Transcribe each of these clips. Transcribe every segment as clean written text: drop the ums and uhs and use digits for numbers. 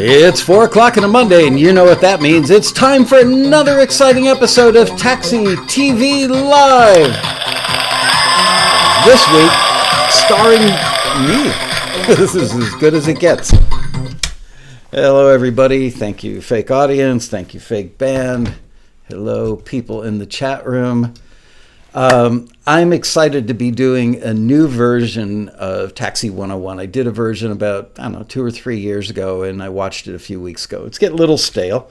It's 4 o'clock on a Monday, and you know what that means. It's time for another exciting episode of TAXITV Live. This week, starring me. This is as good as it gets. Hello, everybody. Thank you, fake audience. Thank you, fake band. Hello, people in the chat room. I'm excited to be doing a new version of Taxi 101. I did a version about, 2 or 3 years ago, and I watched it a few weeks ago. It's getting a little stale.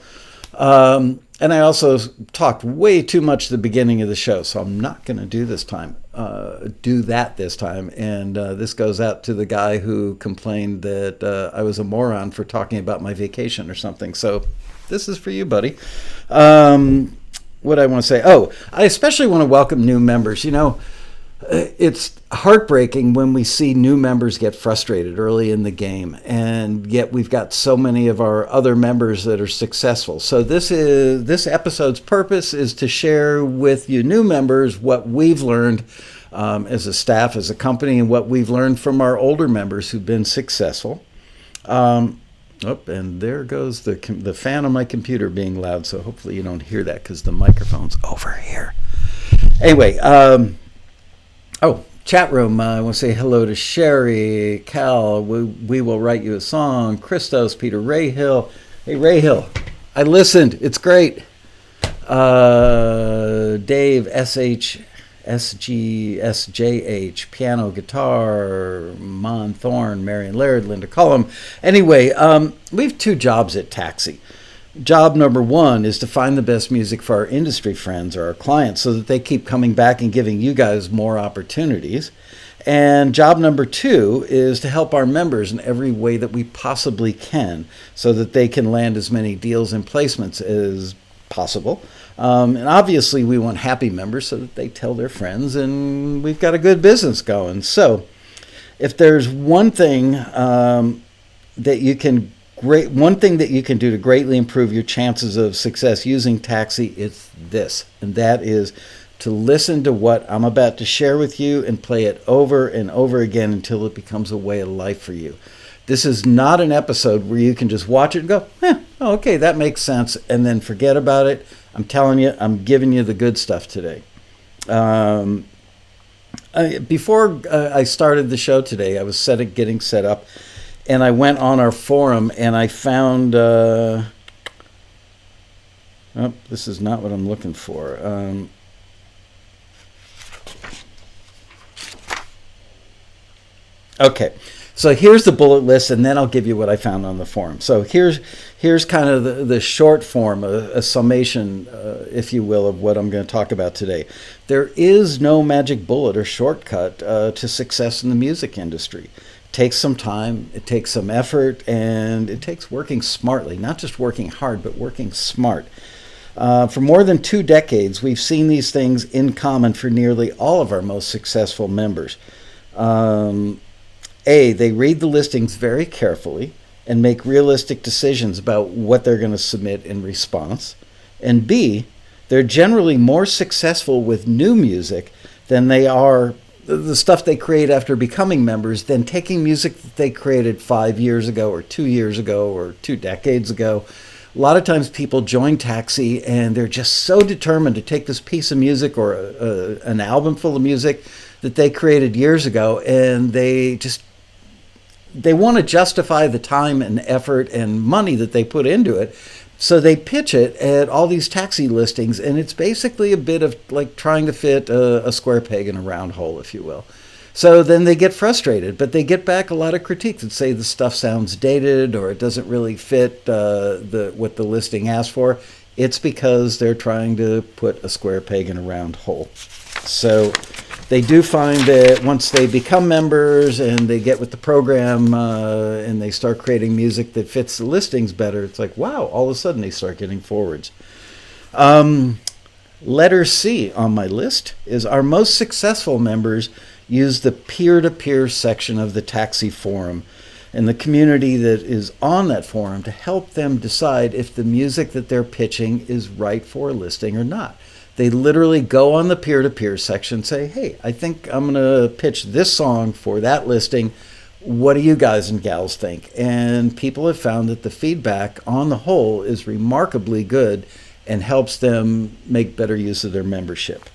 And I also talked way too much at the beginning of the show, so I'm not going to do that this time. And this goes out to the guy who complained that I was a moron for talking about my vacation or something. So this is for you, buddy. What I want to say? Oh, I especially want to welcome new members. You know, it's heartbreaking when we see new members get frustrated early in the game, and yet we've got so many of our other members that are successful. So this episode's purpose is to share with you new members what we've learned as a staff, as a company, and what we've learned from our older members who've been successful. And there goes the fan on my computer being loud, so hopefully you don't hear that because the microphone's over here. Anyway, chat room. I want to say hello to Sherry, Cal, we will write you a song, Christos, Peter Rayhill. Hey, Rayhill, I listened. It's great. Dave, SGSJH, piano, guitar, Mon Thorne, Marion Laird, Linda Cullum. Anyway, we have two jobs at Taxi. Job number one is to find the best music for our industry friends or our clients so that they keep coming back and giving you guys more opportunities. And job number two is to help our members in every way that we possibly can so that they can land as many deals and placements as possible. And obviously we want happy members so that they tell their friends and we've got a good business going. So if there's one thing that you can do to greatly improve your chances of success using Taxi, it's this, and that is to listen to what I'm about to share with you and play it over and over again until it becomes a way of life for you. This is not an episode where you can just watch it and go, okay, that makes sense, and then forget about it. I'm telling you, I'm giving you the good stuff today. Before I started the show today, I was getting set up, and I went on our forum, and I found... this is not what I'm looking for. Okay. So here's the bullet list, and then I'll give you what I found on the forum. So here's kind of the short form, a summation, if you will, of what I'm going to talk about today. There is no magic bullet or shortcut to success in the music industry. It takes some time, it takes some effort, and it takes working smartly, not just working hard, but working smart. For more than 2 decades, we've seen these things in common for nearly all of our most successful members. They read the listings very carefully and make realistic decisions about what they're going to submit in response. And B, they're generally more successful with new music than they are the stuff they create after becoming members than taking music that they created 5 years ago or 2 years ago or 2 decades ago. A lot of times people join Taxi and they're just so determined to take this piece of music or an album full of music that they created years ago, and they want to justify the time and effort and money that they put into it. So they pitch it at all these Taxi listings, and it's basically a bit of like trying to fit a square peg in a round hole, if you will. So then they get frustrated, but they get back a lot of critiques that say the stuff sounds dated or it doesn't really fit what the listing asked for. It's because they're trying to put a square peg in a round hole. So they do find that once they become members and they get with the program and they start creating music that fits the listings better, it's like, wow, all of a sudden they start getting forwards. Letter C on my list is our most successful members use the peer-to-peer section of the Taxi forum and the community that is on that forum to help them decide if the music that they're pitching is right for a listing or not. They literally go on the peer-to-peer section and say, hey, I think I'm going to pitch this song for that listing. What do you guys and gals think? And people have found that the feedback on the whole is remarkably good and helps them make better use of their membership.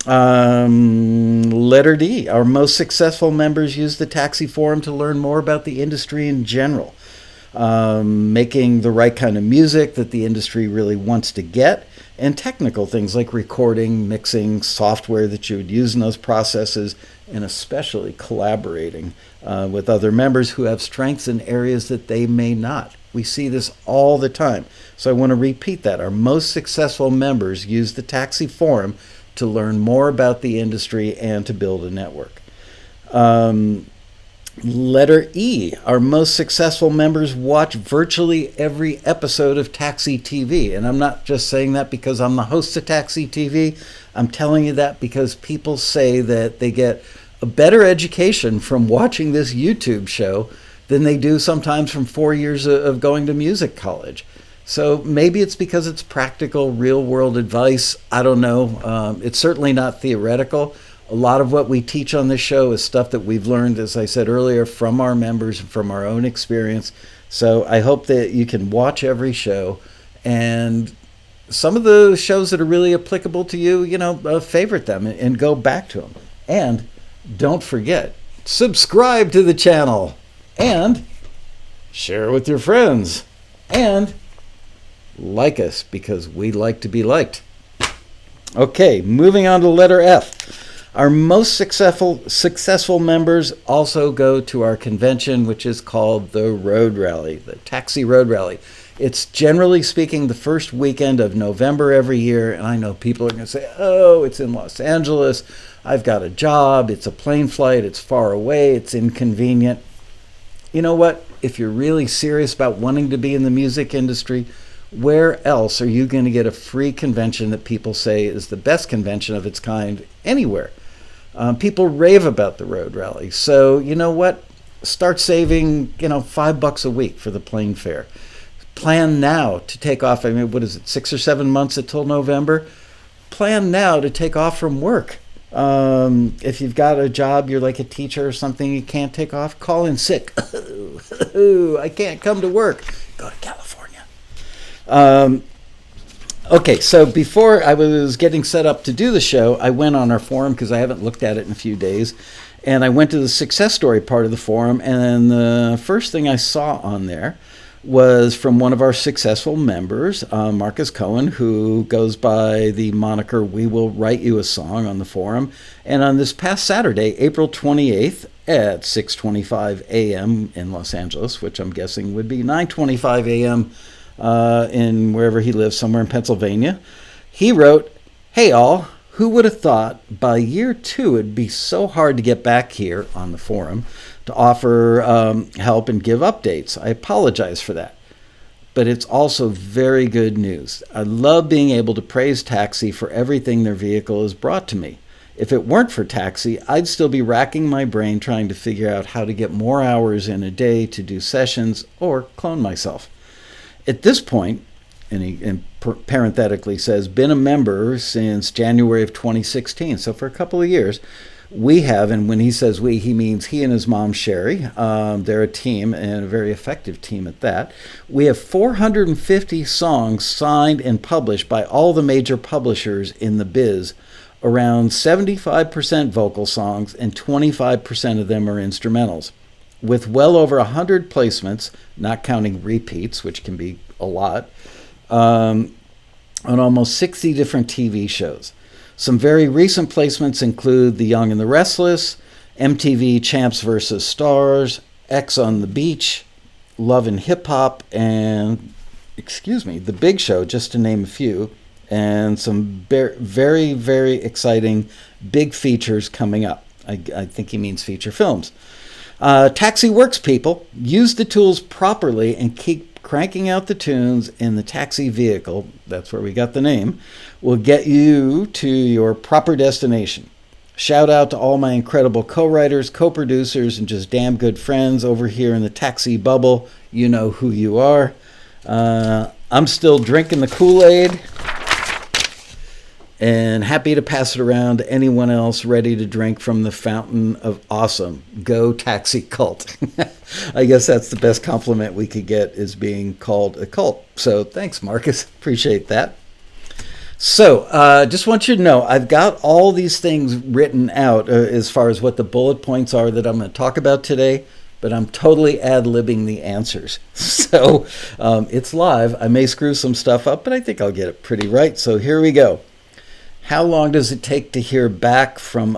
Letter D, our most successful members use the Taxi Forum to learn more about the industry in general, making the right kind of music that the industry really wants to get, and technical things like recording, mixing, software that you would use in those processes, and especially collaborating with other members who have strengths in areas that they may not. We see this all the time. So I want to repeat that. Our most successful members use the Taxi Forum to learn more about the industry and to build a network. Letter E, our most successful members watch virtually every episode of TAXITV. And I'm not just saying that because I'm the host of TAXITV. I'm telling you that because people say that they get a better education from watching this YouTube show than they do sometimes from 4 years of going to music college. So maybe it's because it's practical, real-world advice. I don't know. It's certainly not theoretical. A lot of what we teach on this show is stuff that we've learned, as I said earlier, from our members and from our own experience. So I hope that you can watch every show. And some of the shows that are really applicable to you, favorite them and go back to them. And don't forget, subscribe to the channel and share with your friends and like us because we like to be liked. Okay, moving on to letter F. Our most successful members also go to our convention, which is called the Road Rally, the Taxi Road Rally. It's generally speaking the first weekend of November every year, and I know people are going to say, oh, it's in Los Angeles, I've got a job, it's a plane flight, it's far away, it's inconvenient. You know what? If you're really serious about wanting to be in the music industry, where else are you going to get a free convention that people say is the best convention of its kind anywhere? People rave about the Road Rally. So you know what? Start saving, $5 a week for the plane fare. Plan now to take off. I mean, what is it, 6 or 7 months until November? Plan now to take off from work. If you've got a job, you're like a teacher or something, you can't take off, call in sick. I can't come to work. Go to California. Okay, so before I was getting set up to do the show, I went on our forum because I haven't looked at it in a few days, and I went to the success story part of the forum, and the first thing I saw on there was from one of our successful members, Marcus Cohen, who goes by the moniker We Will Write You a Song on the forum. And on this past Saturday, April 28th at 6:25 a.m. in Los Angeles, which I'm guessing would be 9:25 a.m. In wherever he lives, somewhere in Pennsylvania, he wrote, "Hey all, who would have thought by year 2 it'd be so hard to get back here on the forum to offer help and give updates. I apologize for that. But it's also very good news. I love being able to praise Taxi for everything their vehicle has brought to me. If it weren't for Taxi, I'd still be racking my brain trying to figure out how to get more hours in a day to do sessions or clone myself. At this point," and he parenthetically says, "been a member since January of 2016, so for a couple of years, we have," and when he says we, he means he and his mom, Sherry. They're a team, and a very effective team at that. "We have 450 songs signed and published by all the major publishers in the biz. Around 75% vocal songs, and 25% of them are instrumentals. With well over 100 placements, not counting repeats, which can be a lot, on almost 60 different TV shows. Some very recent placements include The Young and the Restless, MTV Champs vs. Stars, X on the Beach, Love and Hip Hop, and, The Big Show, just to name a few, and some very, very exciting big features coming up. I think he means feature films. Taxi works, people. Use the tools properly and keep cranking out the tunes in the Taxi vehicle, that's where we got the name, will get you to your proper destination. Shout out to all my incredible co-writers, co-producers, and just damn good friends over here in the Taxi bubble. You know who you are. I'm still drinking the Kool-Aid. and happy to pass it around to anyone else ready to drink from the fountain of awesome. Go Taxi Cult. I guess that's the best compliment we could get, is being called a cult. So thanks, Marcus. Appreciate that. So just want you to know, I've got all these things written out as far as what the bullet points are that I'm going to talk about today, but I'm totally ad-libbing the answers. So it's live. I may screw some stuff up, but I think I'll get it pretty right. So here we go. How long does it take to hear back from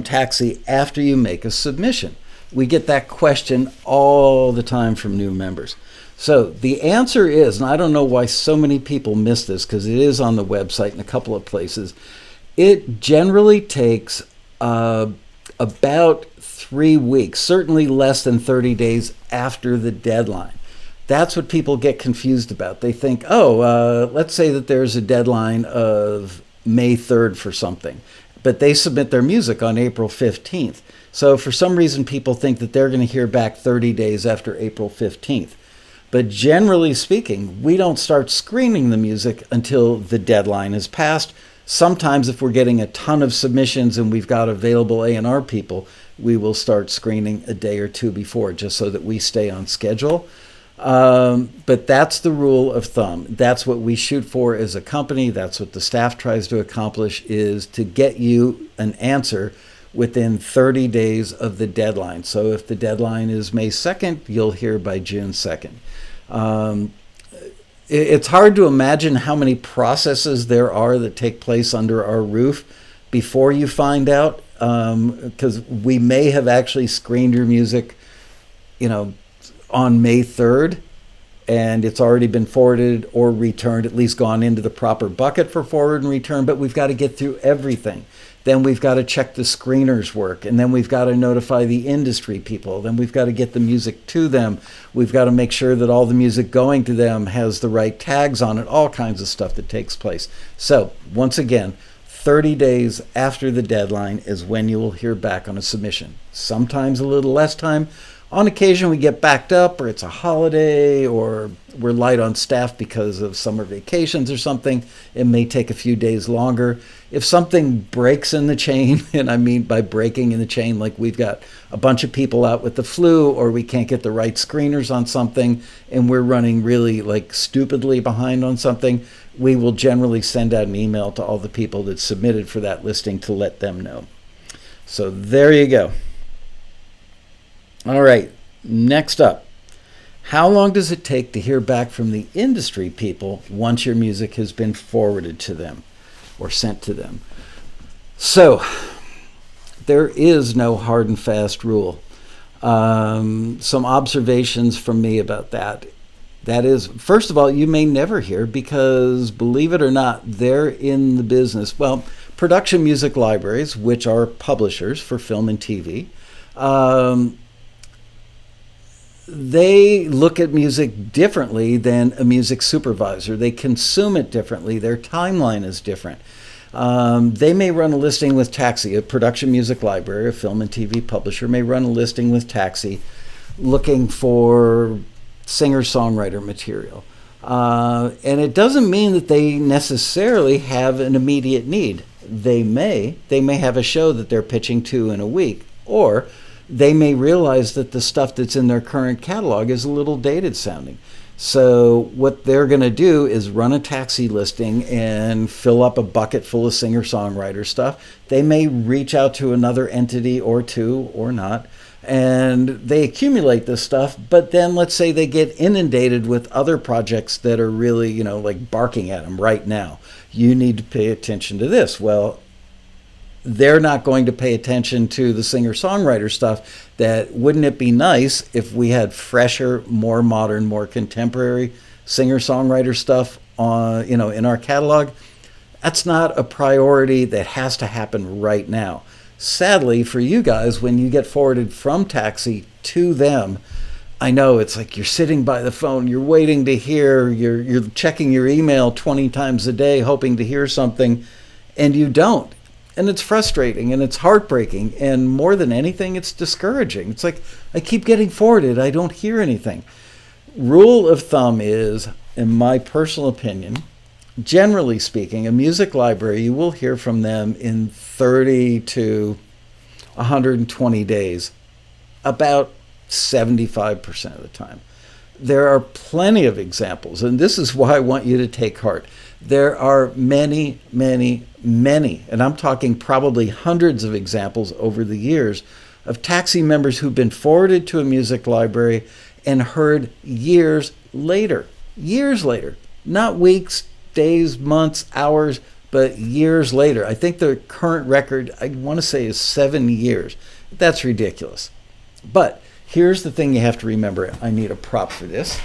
Taxi after you make a submission? We get that question all the time from new members. So the answer is, and I don't know why so many people miss this because it is on the website in a couple of places, it generally takes about 3 weeks, certainly less than 30 days after the deadline. That's what people get confused about. They think, let's say that there's a deadline of May 3rd for something, but they submit their music on April 15th. So for some reason, people think that they're going to hear back 30 days after April 15th. But generally speaking, we don't start screening the music until the deadline is passed. Sometimes if we're getting a ton of submissions and we've got available A&R people, we will start screening a day or two before, just so that we stay on schedule. But that's the rule of thumb. That's what we shoot for as a company. That's what the staff tries to accomplish, is to get you an answer within 30 days of the deadline. So if the deadline is May 2nd, you'll hear by June 2nd. It's hard to imagine how many processes there are that take place under our roof before you find out, because we may have actually screened your music, on May 3rd, and it's already been forwarded or returned, at least gone into the proper bucket for forward and return, but we've got to get through everything. Then we've got to check the screeners' work, and then we've got to notify the industry people. Then we've got to get the music to them. We've got to make sure that all the music going to them has the right tags on it, all kinds of stuff that takes place. So once again, 30 days after the deadline is when you will hear back on a submission. Sometimes a little less time. On occasion, we get backed up, or it's a holiday, or we're light on staff because of summer vacations or something. It may take a few days longer. If something breaks in the chain, and I mean by breaking in the chain, like we've got a bunch of people out with the flu, or we can't get the right screeners on something, and we're running really stupidly behind on something, we will generally send out an email to all the people that submitted for that listing to let them know. So there you go. All right, next up. How long does it take to hear back from the industry people once your music has been forwarded to them or sent to them? So there is no hard and fast rule. Some observations from me about that. That is, first of all, you may never hear, because believe it or not, they're in the business. Well, production music libraries, which are publishers for film and TV, they look at music differently than a music supervisor. They consume it differently. Their timeline is different. They may run a listing with Taxi, a production music library, a film and TV publisher may run a listing with Taxi looking for singer-songwriter material. And it doesn't mean that they necessarily have an immediate need. They may have a show that they're pitching to in a week, or they may realize that the stuff that's in their current catalog is a little dated sounding. So what they're going to do is run a Taxi listing and fill up a bucket full of singer-songwriter stuff. They may reach out to another entity or two, or not, and they accumulate this stuff, but then let's say they get inundated with other projects that are really, barking at them right now. You need to pay attention to this. Well, they're not going to pay attention to the singer-songwriter stuff. That wouldn't it be nice if we had fresher, more modern, more contemporary singer-songwriter stuff in our catalog? That's not a priority that has to happen right now. Sadly for you guys, when you get forwarded from Taxi to them, I know it's like you're sitting by the phone, you're waiting to hear, you're checking your email 20 times a day hoping to hear something, and you don't. And it's frustrating and it's heartbreaking, and more than anything, it's discouraging. It's like, I keep getting forwarded, I don't hear anything. Rule of thumb is, in my personal opinion, generally speaking, a music library, you will hear from them in 30 to 120 days, about 75% of the time. There are plenty of examples, and this is why I want you to take heart. There are many, many, many, and I'm talking probably hundreds of examples over the years of taxi members who've been forwarded to a music library and heard years later, not weeks, days, months, hours, but years later. I think the current record, I want to say, is 7 years. That's ridiculous. But here's the thing you have to remember. I need a prop for this.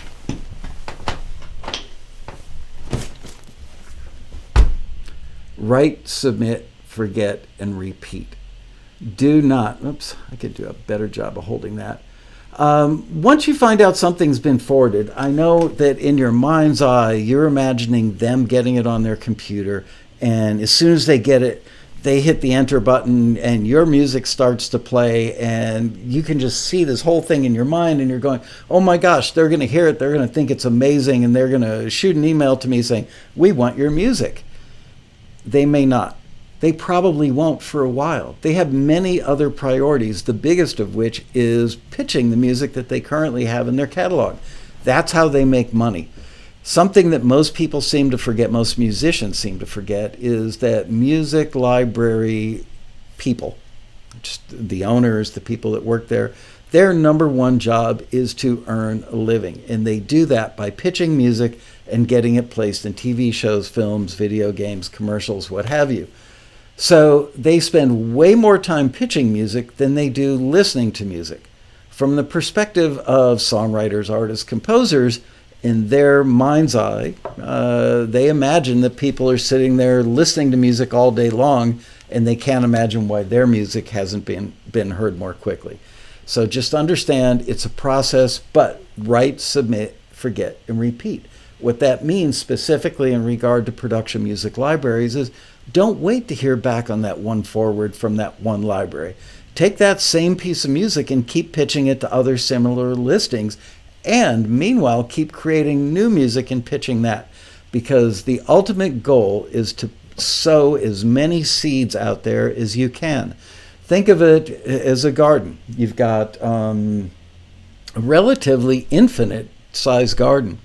Write, submit, forget, and repeat. Do not, I could do a better job of holding that. Once you find out something's been forwarded, I know that in your mind's eye, you're imagining them getting it on their computer, and as soon as they get it, they hit the enter button and your music starts to play, and you can just see this whole thing in your mind, and you're going, oh my gosh, they're going to hear it, they're going to think it's amazing, and they're going to shoot an email to me saying, we want your music. They may not. They probably won't for a while. They have many other priorities, the biggest of which is pitching the music that they currently have in their catalog. That's how they make money. Something that most people seem to forget, most musicians seem to forget, is that music library people, just the owners, the people that work there, their number one job is to earn a living. And they do that by pitching music and getting it placed in TV shows, films, video games, commercials, what have you. So they spend way more time pitching music than they do listening to music. From the perspective of songwriters, artists, composers, in their mind's eye, they imagine that people are sitting there listening to music all day long, and they can't imagine why their music hasn't been heard more quickly. So just understand it's a process, but write, submit, forget, and repeat. What that means specifically in regard to production music libraries is don't wait to hear back on that one forward from that one library. Take that same piece of music and keep pitching it to other similar listings, and meanwhile keep creating new music and pitching that, because the ultimate goal is to sow as many seeds out there as you can. Think of it as a garden. You've got a relatively infinite size garden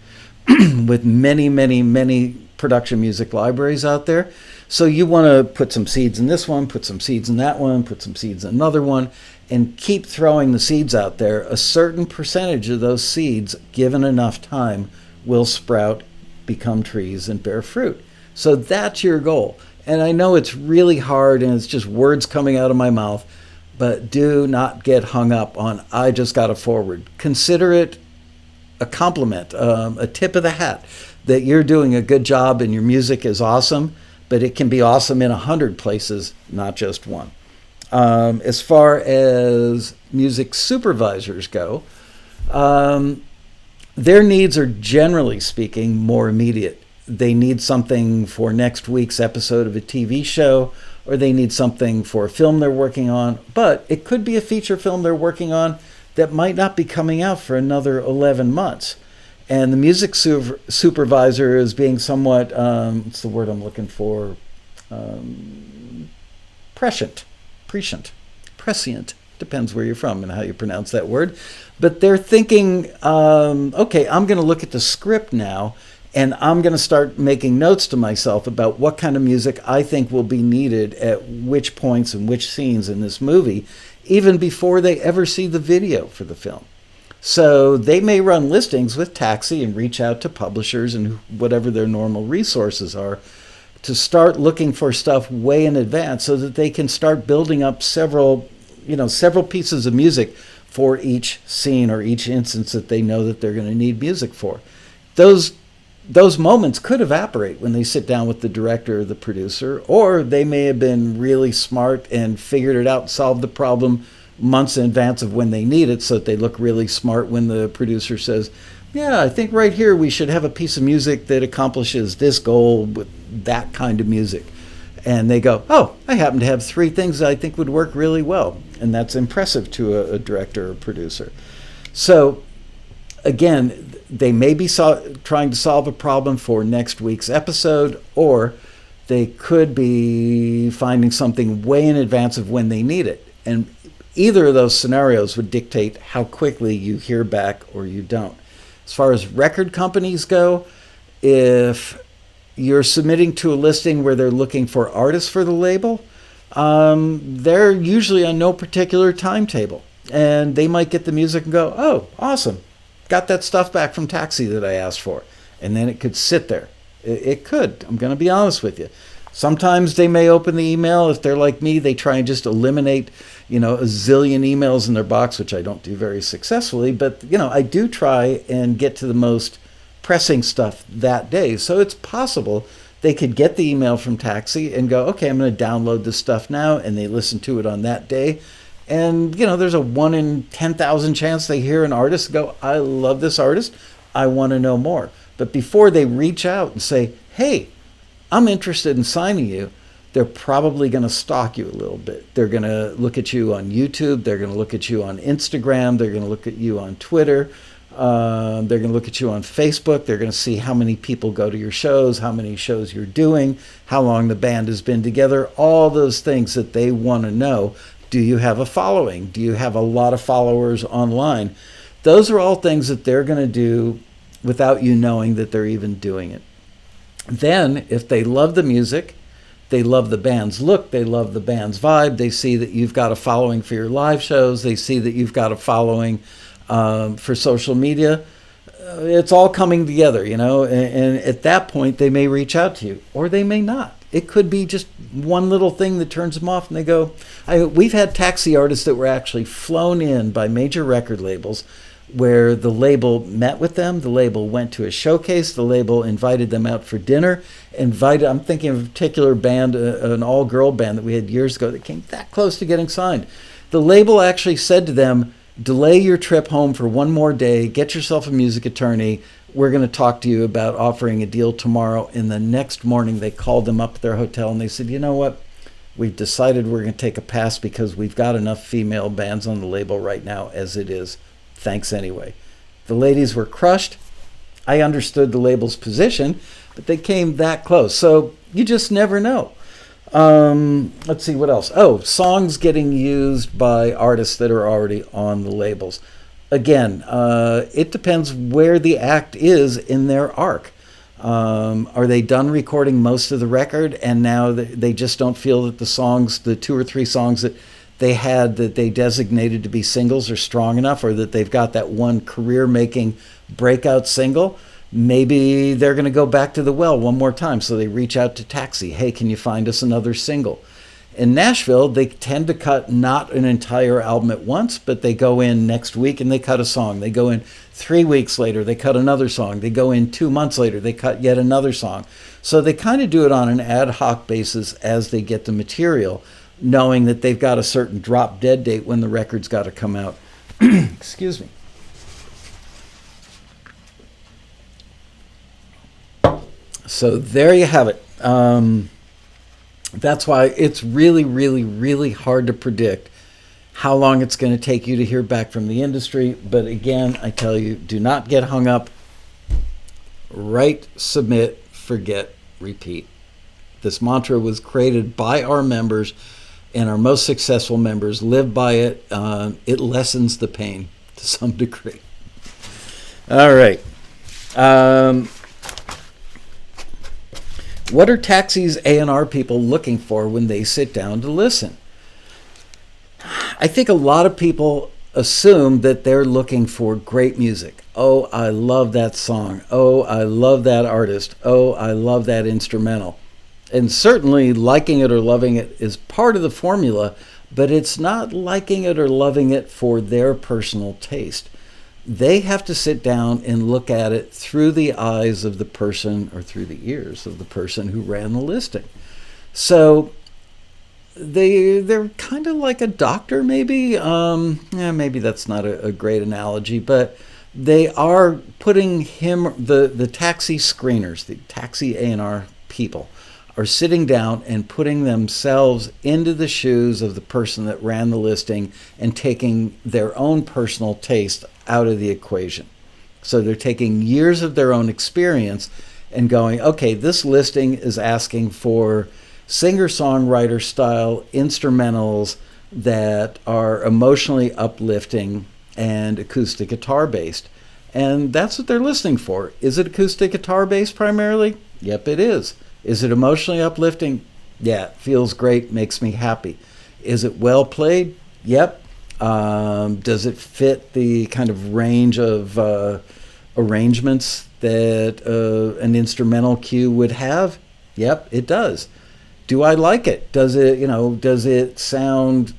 with many, many, many production music libraries out there. So you want to put some seeds in this one, put some seeds in that one, put some seeds in another one, and keep throwing the seeds out there. A certain percentage of those seeds, given enough time, will sprout, become trees, and bear fruit. So that's your goal. And I know it's really hard and it's just words coming out of my mouth, but do not get hung up on, I just got a forward. Consider it a compliment, a tip of the hat, that you're doing a good job and your music is awesome, but it can be awesome in 100 places, not just one. As far as music supervisors go, their needs are, generally speaking, more immediate. They need something for next week's episode of a TV show, or they need something for a film they're working on, but it could be a feature film they're working on that might not be coming out for another 11 months. And the music supervisor is being somewhat, what's the word I'm looking for? Prescient, depends where you're from and how you pronounce that word. But they're thinking, okay, I'm going to look at the script now, and I'm going to start making notes to myself about what kind of music I think will be needed at which points and which scenes in this movie, even before they ever see the video for the film. So they may run listings with Taxi and reach out to publishers and whatever their normal resources are to start looking for stuff way in advance so that they can start building up several pieces of music for each scene or each instance that they know that they're going to need music for. Those moments could evaporate when they sit down with the director or the producer, or they may have been really smart and figured it out, solved the problem months in advance of when they need it, so that they look really smart when the producer says, yeah, I think right here we should have a piece of music that accomplishes this goal with that kind of music. And they go, oh, I happen to have 3 things that I think would work really well. And that's impressive to a director or producer. So again, they may be trying to solve a problem for next week's episode, or they could be finding something way in advance of when they need it. And either of those scenarios would dictate how quickly you hear back or you don't. As far as record companies go, if you're submitting to a listing where they're looking for artists for the label, they're usually on no particular timetable. And they might get the music and go, oh, awesome. Got that stuff back from Taxi that I asked for. And then it could sit there. It could. I'm going to be honest with you. Sometimes they may open the email. If they're like me, they try and just eliminate, a zillion emails in their box, which I don't do very successfully. But, I do try and get to the most pressing stuff that day. So it's possible they could get the email from Taxi and go, okay, I'm going to download this stuff now. And they listen to it on that day. And, there's a 1 in 10,000 chance they hear an artist go, I love this artist. I want to know more. But before they reach out and say, hey, I'm interested in signing you, they're probably going to stalk you a little bit. They're going to look at you on YouTube. They're going to look at you on Instagram. They're going to look at you on Twitter. They're going to look at you on Facebook. They're going to see how many people go to your shows, how many shows you're doing, how long the band has been together, all those things that they want to know. Do you have a following? Do you have a lot of followers online? Those are all things that they're going to do without you knowing that they're even doing it. Then, if they love the music, they love the band's look, they love the band's vibe, they see that you've got a following for your live shows, they see that you've got a following for social media, it's all coming together, and at that point, they may reach out to you, or they may not. It could be just one little thing that turns them off, and they go, we've had Taxi artists that were actually flown in by major record labels where the label met with them, the label went to a showcase, the label invited them out for dinner, I'm thinking of a particular band, an all-girl band that we had years ago that came that close to getting signed. The label actually said to them, delay your trip home for one more day, get yourself a music attorney, we're going to talk to you about offering a deal tomorrow. And the next morning they called them up at their hotel and they said, you know what? We've decided we're going to take a pass because we've got enough female bands on the label right now as it is. Thanks anyway. The ladies were crushed. I understood the label's position, but they came that close. So you just never know. Let's see what else. Oh, songs getting used by artists that are already on the labels. Again, it depends where the act is in their arc. Are they done recording most of the record and now they just don't feel that the songs, the 2 or 3 songs that they had that they designated to be singles are strong enough, or that they've got that one career-making breakout single? Maybe they're going to go back to the well one more time. So they reach out to Taxi. Hey, can you find us another single? In Nashville, they tend to cut not an entire album at once, but they go in next week and they cut a song. They go in 3 weeks later, they cut another song. They go in 2 months later, they cut yet another song. So they kind of do it on an ad hoc basis as they get the material, knowing that they've got a certain drop dead date when the record's got to come out. Excuse me. So there you have it. That's why it's really, really, really hard to predict how long it's going to take you to hear back from the industry. But again, I tell you, do not get hung up. Write, submit, forget, repeat. This mantra was created by our members, and our most successful members live by it. It lessens the pain to some degree. All right. What are Taxi's A&R people looking for when they sit down to listen? I think a lot of people assume that they're looking for great music. Oh, I love that song. Oh, I love that artist. Oh, I love that instrumental. And certainly liking it or loving it is part of the formula, but it's not liking it or loving it for their personal taste. They have to sit down and look at it through the eyes of the person, or through the ears of the person who ran the listing. So they're kind of like a doctor, maybe. Maybe that's not a great analogy, but they are putting the taxi screeners, the taxi A&R people, are sitting down and putting themselves into the shoes of the person that ran the listing and taking their own personal taste out of the equation. So they're taking years of their own experience and going, okay, this listing is asking for singer-songwriter style instrumentals that are emotionally uplifting and acoustic guitar based. And that's what they're listening for. Is it acoustic guitar based primarily? Yep, it is. Is it emotionally uplifting? Yeah, it feels great, makes me happy. Is it well played? Yep. Does it fit the kind of range of arrangements that an instrumental cue would have? Yep, it does. Do I like it? Does it sound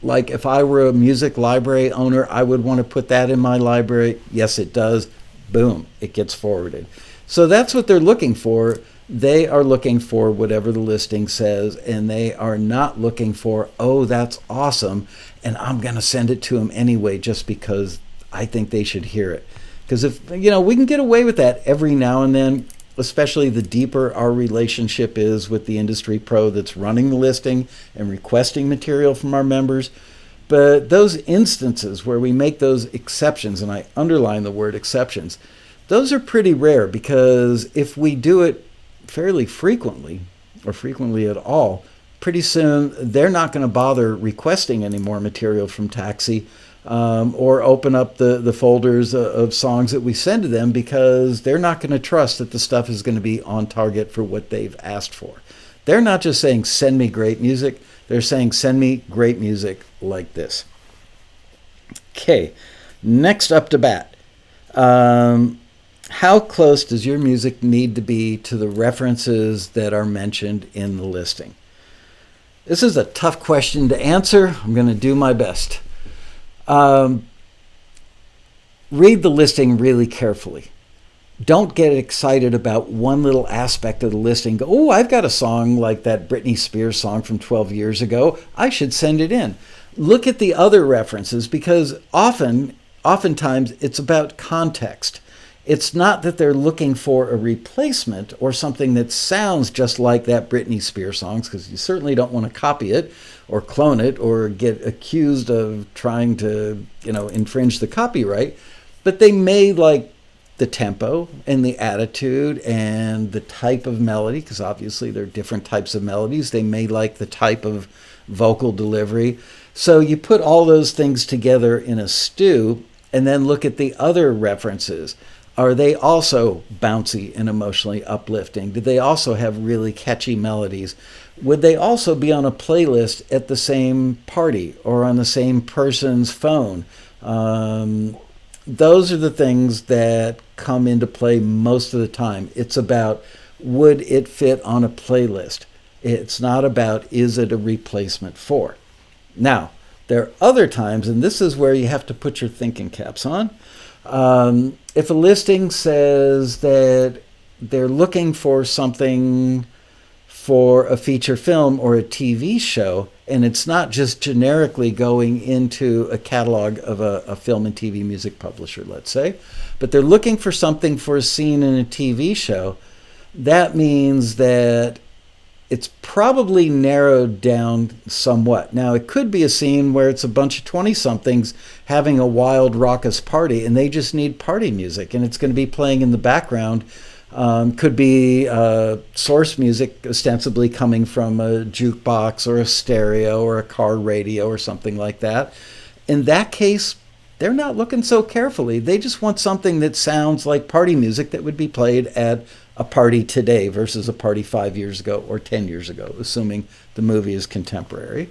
like if I were a music library owner, I would want to put that in my library? Yes, it does. Boom, it gets forwarded. So that's what they're looking for. They are looking for whatever the listing says, and they are not looking for, oh, that's awesome, and I'm going to send it to them anyway just because I think they should hear it. Because if, we can get away with that every now and then, especially the deeper our relationship is with the industry pro that's running the listing and requesting material from our members. But those instances where we make those exceptions, and I underline the word exceptions, those are pretty rare, because if we do it fairly frequently, or frequently at all, pretty soon they're not going to bother requesting any more material from Taxi, or open up the folders of songs that we send to them, because they're not going to trust that the stuff is going to be on target for what they've asked for. They're not just saying, send me great music. They're saying, send me great music like this. Okay, next up to bat. How close does your music need to be to the references that are mentioned in the listing? This is a tough question to answer. I'm going to do my best. Read the listing really carefully. Don't get excited about one little aspect of the listing. Go, oh, I've got a song like that Britney Spears song from 12 years ago. I should send it in. Look at the other references, because oftentimes it's about context. It's not that they're looking for a replacement or something that sounds just like that Britney Spears song, because you certainly don't want to copy it or clone it or get accused of trying to, infringe the copyright. But they may like the tempo and the attitude and the type of melody, because obviously there are different types of melodies. They may like the type of vocal delivery. So you put all those things together in a stew and then look at the other references. Are they also bouncy and emotionally uplifting? Do they also have really catchy melodies? Would they also be on a playlist at the same party or on the same person's phone? Those are the things that come into play most of the time. It's about, would it fit on a playlist? It's not about, is it a replacement for? Now, there are other times, and this is where you have to put your thinking caps on. If a listing says that they're looking for something for a feature film or a TV show, and it's not just generically going into a catalog of a film and TV music publisher, let's say, but they're looking for something for a scene in a TV show, that means that it's probably narrowed down somewhat. Now, it could be a scene where it's a bunch of 20-somethings having a wild, raucous party, and they just need party music, and it's going to be playing in the background. Could be source music ostensibly coming from a jukebox or a stereo or a car radio or something like that. In that case, they're not looking so carefully. They just want something that sounds like party music that would be played at a party today versus a party 5 years ago or 10 years ago, assuming the movie is contemporary.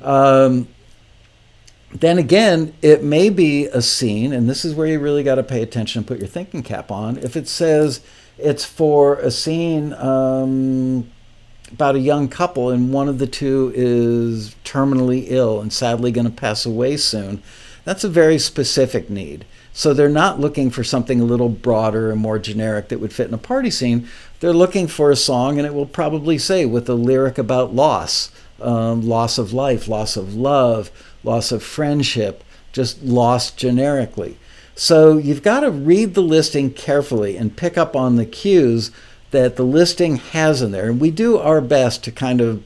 Then again, it may be a scene, and this is where you really got to pay attention and put your thinking cap on. If it says it's for a scene about a young couple and one of the two is terminally ill and sadly going to pass away soon, that's a very specific need. So they're not looking for something a little broader and more generic that would fit in a party scene. They're looking for a song, and it will probably say with a lyric about loss, loss of life, loss of love, loss of friendship, just loss generically. So you've got to read the listing carefully and pick up on the cues that the listing has in there. And we do our best to kind of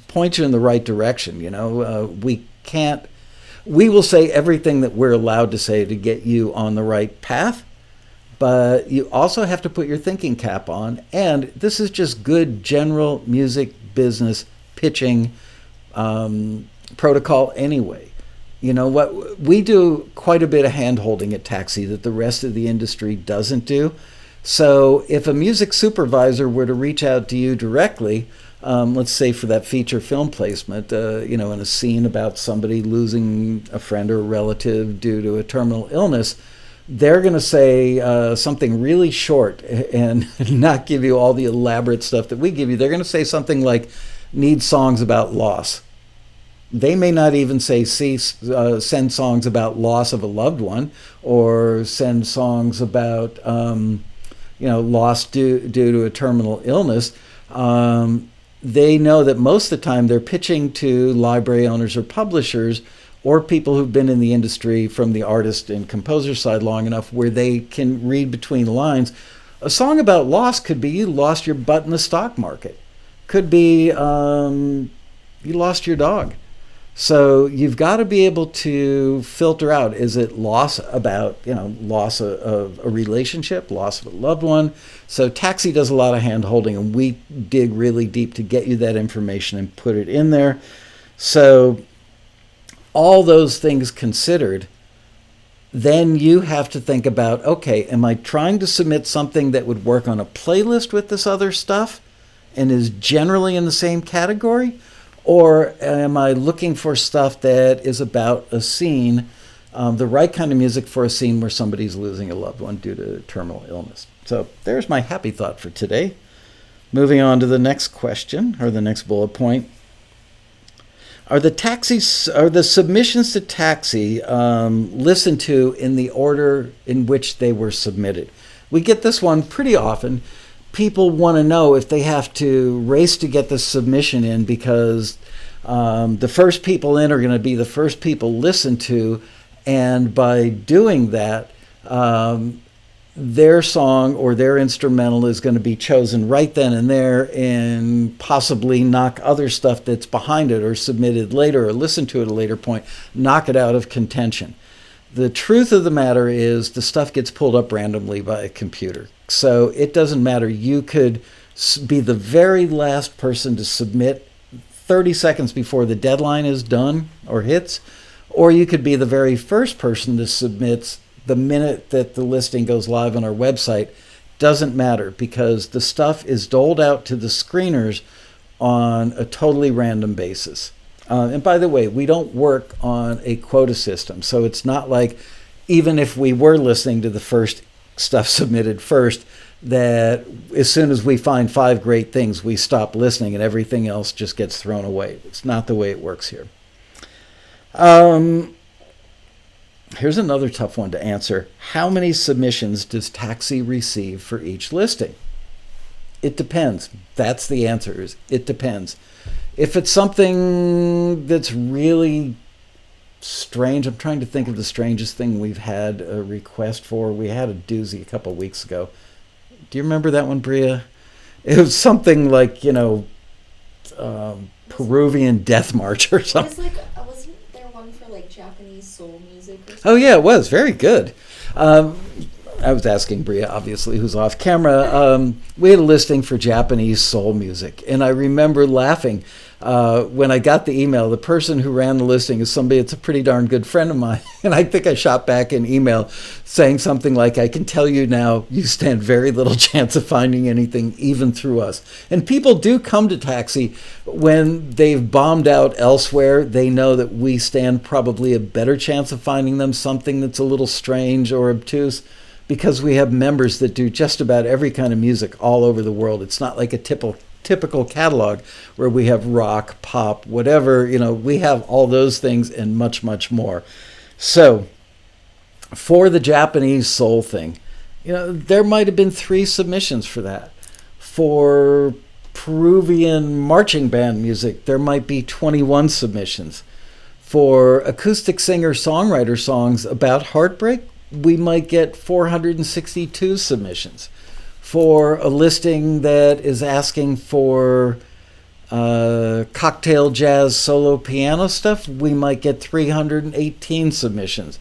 point you in the right direction. We will say everything that we're allowed to say to get you on the right path, But you also have to put your thinking cap on, and this is just good general music business pitching protocol anyway. You know what, we do quite a bit of hand holding at Taxi that the rest of the industry doesn't do. So if a music supervisor were to reach out to you directly, let's say for that feature film placement, in a scene about somebody losing a friend or a relative due to a terminal illness, they're going to say something really short and not give you all the elaborate stuff that we give you. They're going to say something like, need songs about loss. They may not even say send songs about loss of a loved one, or send songs about loss due to a terminal illness. They know that most of the time they're pitching to library owners or publishers or people who've been in the industry from the artist and composer side long enough where they can read between the lines. A song about loss could be you lost your butt in the stock market. Could be you lost your dog. So you've got to be able to filter out, is it loss about, loss of a relationship, loss of a loved one? So Taxi does a lot of hand holding, and we dig really deep to get you that information and put it in there. So all those things considered, then you have to think about, okay, am I trying to submit something that would work on a playlist with this other stuff and is generally in the same category? Or am I looking for stuff that is about a scene, the right kind of music for a scene where somebody's losing a loved one due to terminal illness? So there's my happy thought for today. Moving on to the next question, or the next bullet point. Are the submissions to Taxi listened to in the order in which they were submitted? We get this one pretty often. People want to know if they have to race to get the submission in because the first people in are going to be the first people listened to, and by doing that, their song or their instrumental is going to be chosen right then and there and possibly knock other stuff that's behind it or submitted later or listened to at a later point, knock it out of contention. The truth of the matter is the stuff gets pulled up randomly by a computer. So it doesn't matter. You could be the very last person to submit 30 seconds before the deadline is done or hits, or you could be the very first person to submit the minute that the listing goes live on our website. Doesn't matter, because the stuff is doled out to the screeners on a totally random basis. And by the way, we don't work on a quota system. So it's not like, even if we were listening to the first stuff submitted first, that as soon as we find 5 great things, we stop listening and everything else just gets thrown away. It's not the way it works here. Here's another tough one to answer. How many submissions does Taxi receive for each listing? It depends. That's the answer, is it depends. If it's something that's really strange, I'm trying to think of the strangest thing we've had a request for. We had a doozy a couple of weeks ago. Do you remember that one, Bria? It was something like, Peruvian Death March or something. Wasn't there one for Japanese soul music or something? Oh yeah, it was very good. I was asking Bria, obviously, who's off camera. We had a listing for Japanese soul music, and I remember laughing when I got the email. The person who ran the listing is somebody that's a pretty darn good friend of mine, and I think I shot back an email saying something like, I can tell you now, you stand very little chance of finding anything even through us. And people do come to Taxi when they've bombed out elsewhere. They know that we stand probably a better chance of finding them something that's a little strange or obtuse, because we have members that do just about every kind of music all over the world. It's not like a typical catalog where we have rock, pop, whatever. We have all those things and much, much more. So for the Japanese soul thing, there might have been 3 submissions for that. For Peruvian marching band music, there might be 21 submissions. For acoustic singer-songwriter songs about heartbreak, we might get 462 submissions. For a listing that is asking for cocktail jazz solo piano stuff, we might get 318 submissions.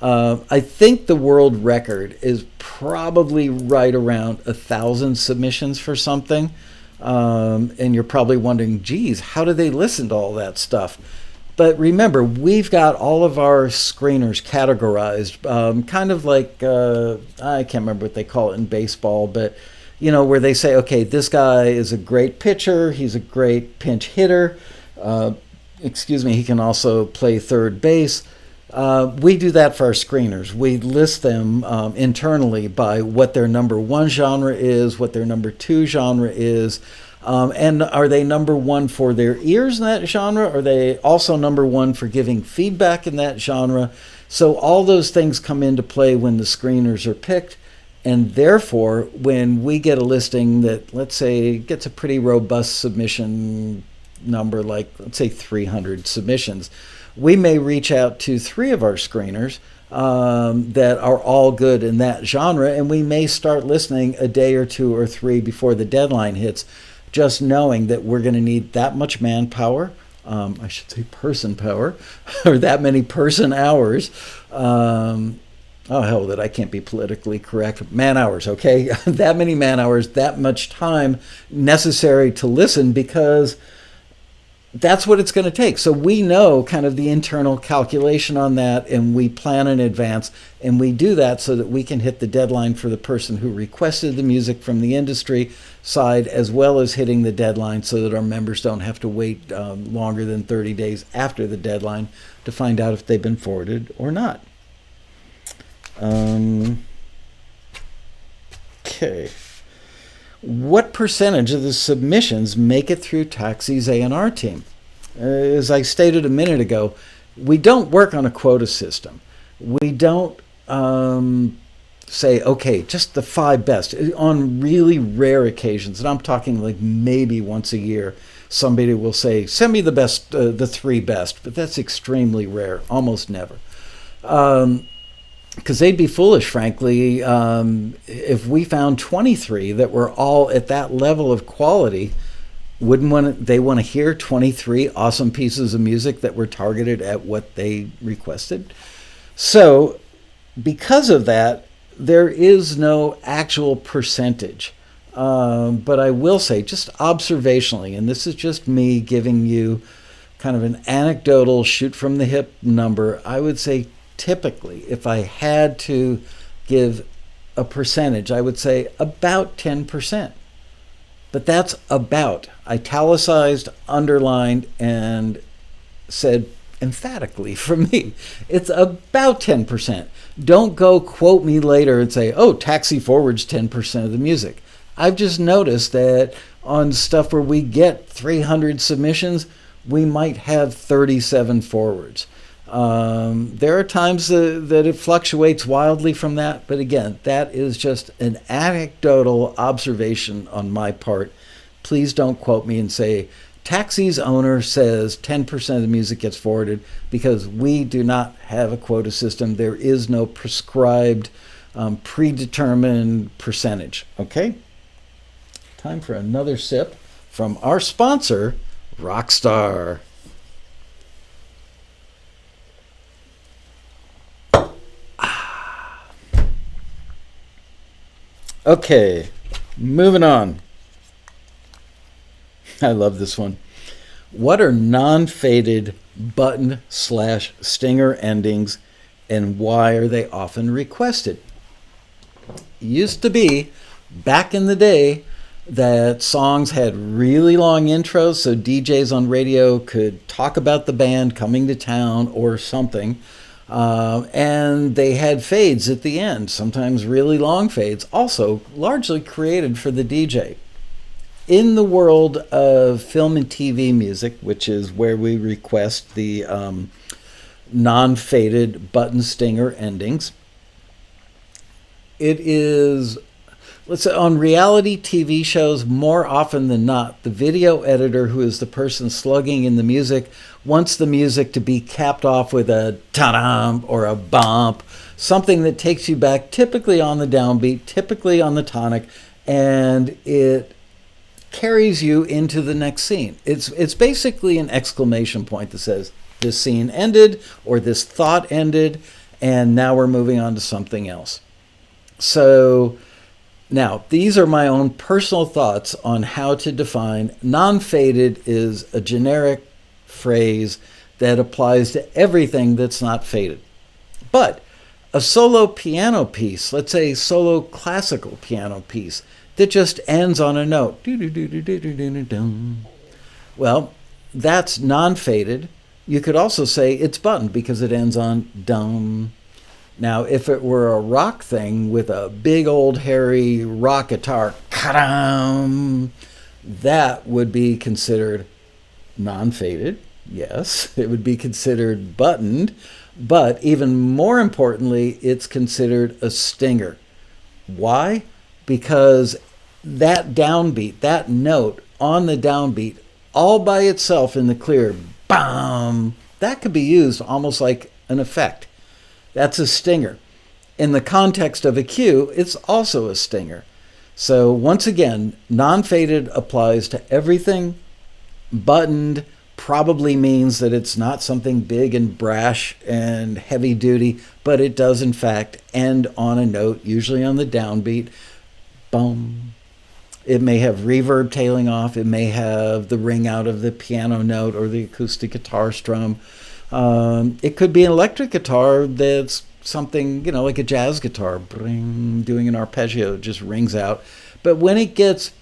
I think the world record is probably right around 1,000 submissions for something. And you're probably wondering, geez, how do they listen to all that stuff? But remember, we've got all of our screeners categorized, kind of like, I can't remember what they call it in baseball, but, where they say, okay, this guy is a great pitcher, he's a great pinch hitter, he can also play third base. We do that for our screeners. We list them internally by what their number one genre is, what their number two genre is, and are they number one for their ears in that genre? Are they also number one for giving feedback in that genre? So all those things come into play when the screeners are picked. And therefore, when we get a listing that, let's say, gets a pretty robust submission number, like, let's say 300 submissions, we may reach out to 3 of our screeners that are all good in that genre, and we may start listening a day or 2 or 3 before the deadline hits, just knowing that we're going to need that much manpower, I should say person power, or that many person hours. Oh, hell with it, I can't be politically correct. Man hours, okay? That many man hours, that much time necessary to listen, because that's what it's going to take. So we know kind of the internal calculation on that, and we plan in advance, and we do that so that we can hit the deadline for the person who requested the music from the industry side, as well as hitting the deadline so that our members don't have to wait longer than 30 days after the deadline to find out if they've been forwarded or not. Okay. What percentage of the submissions make it through Taxi's A&R team? As I stated a minute ago, we don't work on a quota system. We don't say, okay, just the 5 best. On really rare occasions, and I'm talking like maybe once a year, somebody will say, send me the best, the 3 best, but that's extremely rare, almost never. Because they'd be foolish, frankly, if we found 23 that were all at that level of quality. Wouldn't they want to hear 23 awesome pieces of music that were targeted at what they requested? So because of that, there is no actual percentage. But I will say, just observationally, and this is just me giving you kind of an anecdotal shoot from the hip number, I would say typically, if I had to give a percentage, I would say about 10%. But that's about, italicized, underlined, and said emphatically for me, it's about 10%. Don't go quote me later and say, oh, Taxi forwards 10% of the music. I've just noticed that on stuff where we get 300 submissions, we might have 37 forwards. There are times that it fluctuates wildly from that, but again, that is just an anecdotal observation on my part. Please don't quote me and say, Taxi's owner says 10% of the music gets forwarded, because we do not have a quota system. There is no prescribed, predetermined percentage. Okay? Time for another sip from our sponsor, Rockstar. Okay, moving on. I love this one. What are non-faded button/stinger endings, and why are they often requested? Used to be, back in the day, that songs had really long intros so DJs on radio could talk about the band coming to town or something. And they had fades at the end, sometimes really long fades, also largely created for the DJ. In the world of film and TV music, which is where we request the non-faded button stinger endings, it is, let's say, on reality TV shows, more often than not, the video editor, who is the person slugging in the music, wants the music to be capped off with a ta-dam or a bump, something that takes you back, typically on the downbeat, typically on the tonic, and it carries you into the next scene. It's basically an exclamation point that says, this scene ended, or this thought ended, and now we're moving on to something else. So now, these are my own personal thoughts on how to define. Non-faded is a generic phrase that applies to everything that's not faded. But a solo piano piece, let's say solo classical piano piece, that just ends on a note. Well, that's non-faded. You could also say it's buttoned because it ends on dum. Now, if it were a rock thing with a big old hairy rock guitar, ka-dum, that would be considered non-faded. Yes, it would be considered buttoned. But even more importantly, it's considered a stinger. Why? Because that downbeat, that note on the downbeat, all by itself in the clear, bam, that could be used almost like an effect. That's a stinger. In the context of a cue, it's also a stinger. So once again, non-faded applies to everything. Buttoned probably means that it's not something big and brash and heavy duty, but it does in fact end on a note, usually on the downbeat. Boom. It may have reverb tailing off. It may have the ring out of the piano note or the acoustic guitar strum. It could be an electric guitar that's something, like a jazz guitar, doing an arpeggio, it just rings out. But when it gets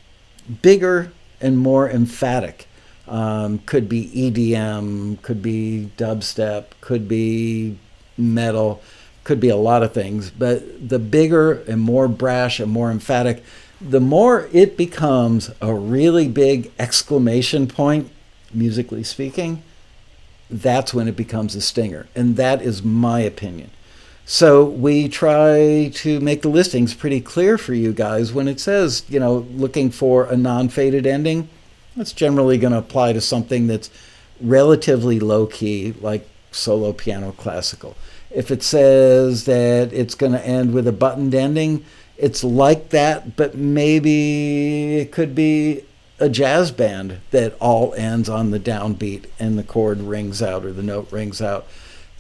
bigger and more emphatic, could be EDM, could be dubstep, could be metal, could be a lot of things. But the bigger and more brash and more emphatic, the more it becomes a really big exclamation point, musically speaking, that's when it becomes a stinger. And that is my opinion. So we try to make the listings pretty clear for you guys. When it says, looking for a non-faded ending, that's generally going to apply to something that's relatively low key, like solo piano classical. If it says that it's going to end with a buttoned ending, it's like that, but maybe it could be a jazz band that all ends on the downbeat and the chord rings out or the note rings out.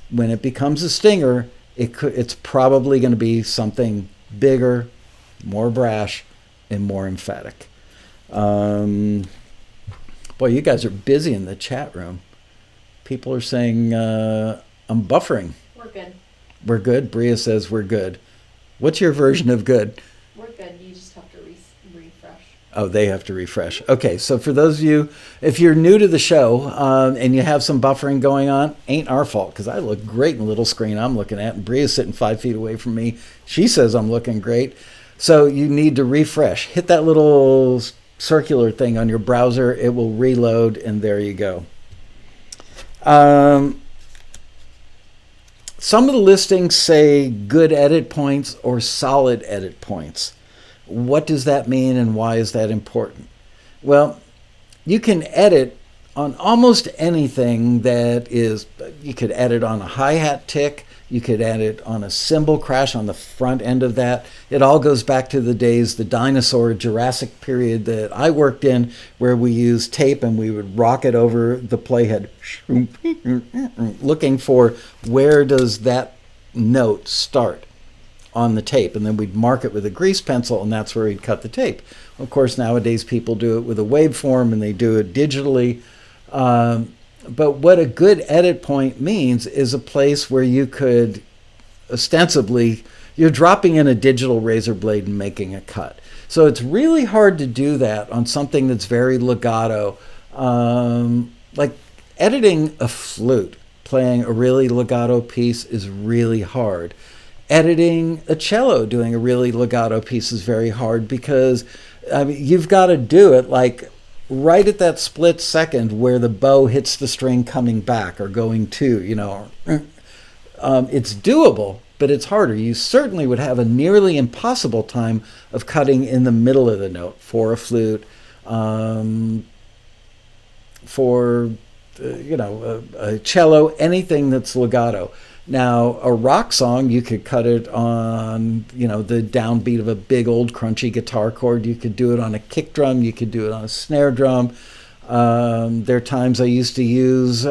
When it becomes a stinger, it's probably going to be something bigger, more brash, and more emphatic. Boy, you guys are busy in the chat room. People are saying, I'm buffering. We're good. We're good? Bria says we're good. What's your version of good? We're good. You just have to refresh. Oh, they have to refresh. Okay, so for those of you, if you're new to the show and you have some buffering going on, ain't our fault, because I look great in the little screen I'm looking at, and Bria's sitting 5 feet away from me. She says I'm looking great. So you need to refresh. Hit that little circular thing on your browser. It will reload, and there you go. Some of the listings say good edit points or solid edit points. What does that mean, and why is that important? Well, you can edit on almost anything that is, you could edit on a hi-hat tick, you could edit on a cymbal crash on the front end of that. It all goes back to the days, the dinosaur Jurassic period that I worked in, where we used tape and we would rock it over the playhead, looking for where does that note start on the tape, and then we'd mark it with a grease pencil, and that's where we'd cut the tape. Of course, nowadays people do it with a waveform and they do it digitally. But what a good edit point means is a place where you could ostensibly, you're dropping in a digital razor blade and making a cut. So it's really hard to do that on something that's very legato. Like editing a flute, playing a really legato piece is really hard. Editing a cello, doing a really legato piece is very hard, because you've got to do it like right at that split second where the bow hits the string coming back or going to, it's doable, but it's harder. You certainly would have a nearly impossible time of cutting in the middle of the note for a flute, for a cello, anything that's legato. Now, a rock song, you could cut it on, the downbeat of a big old crunchy guitar chord. You could do it on a kick drum. You could do it on a snare drum. There are times I used to use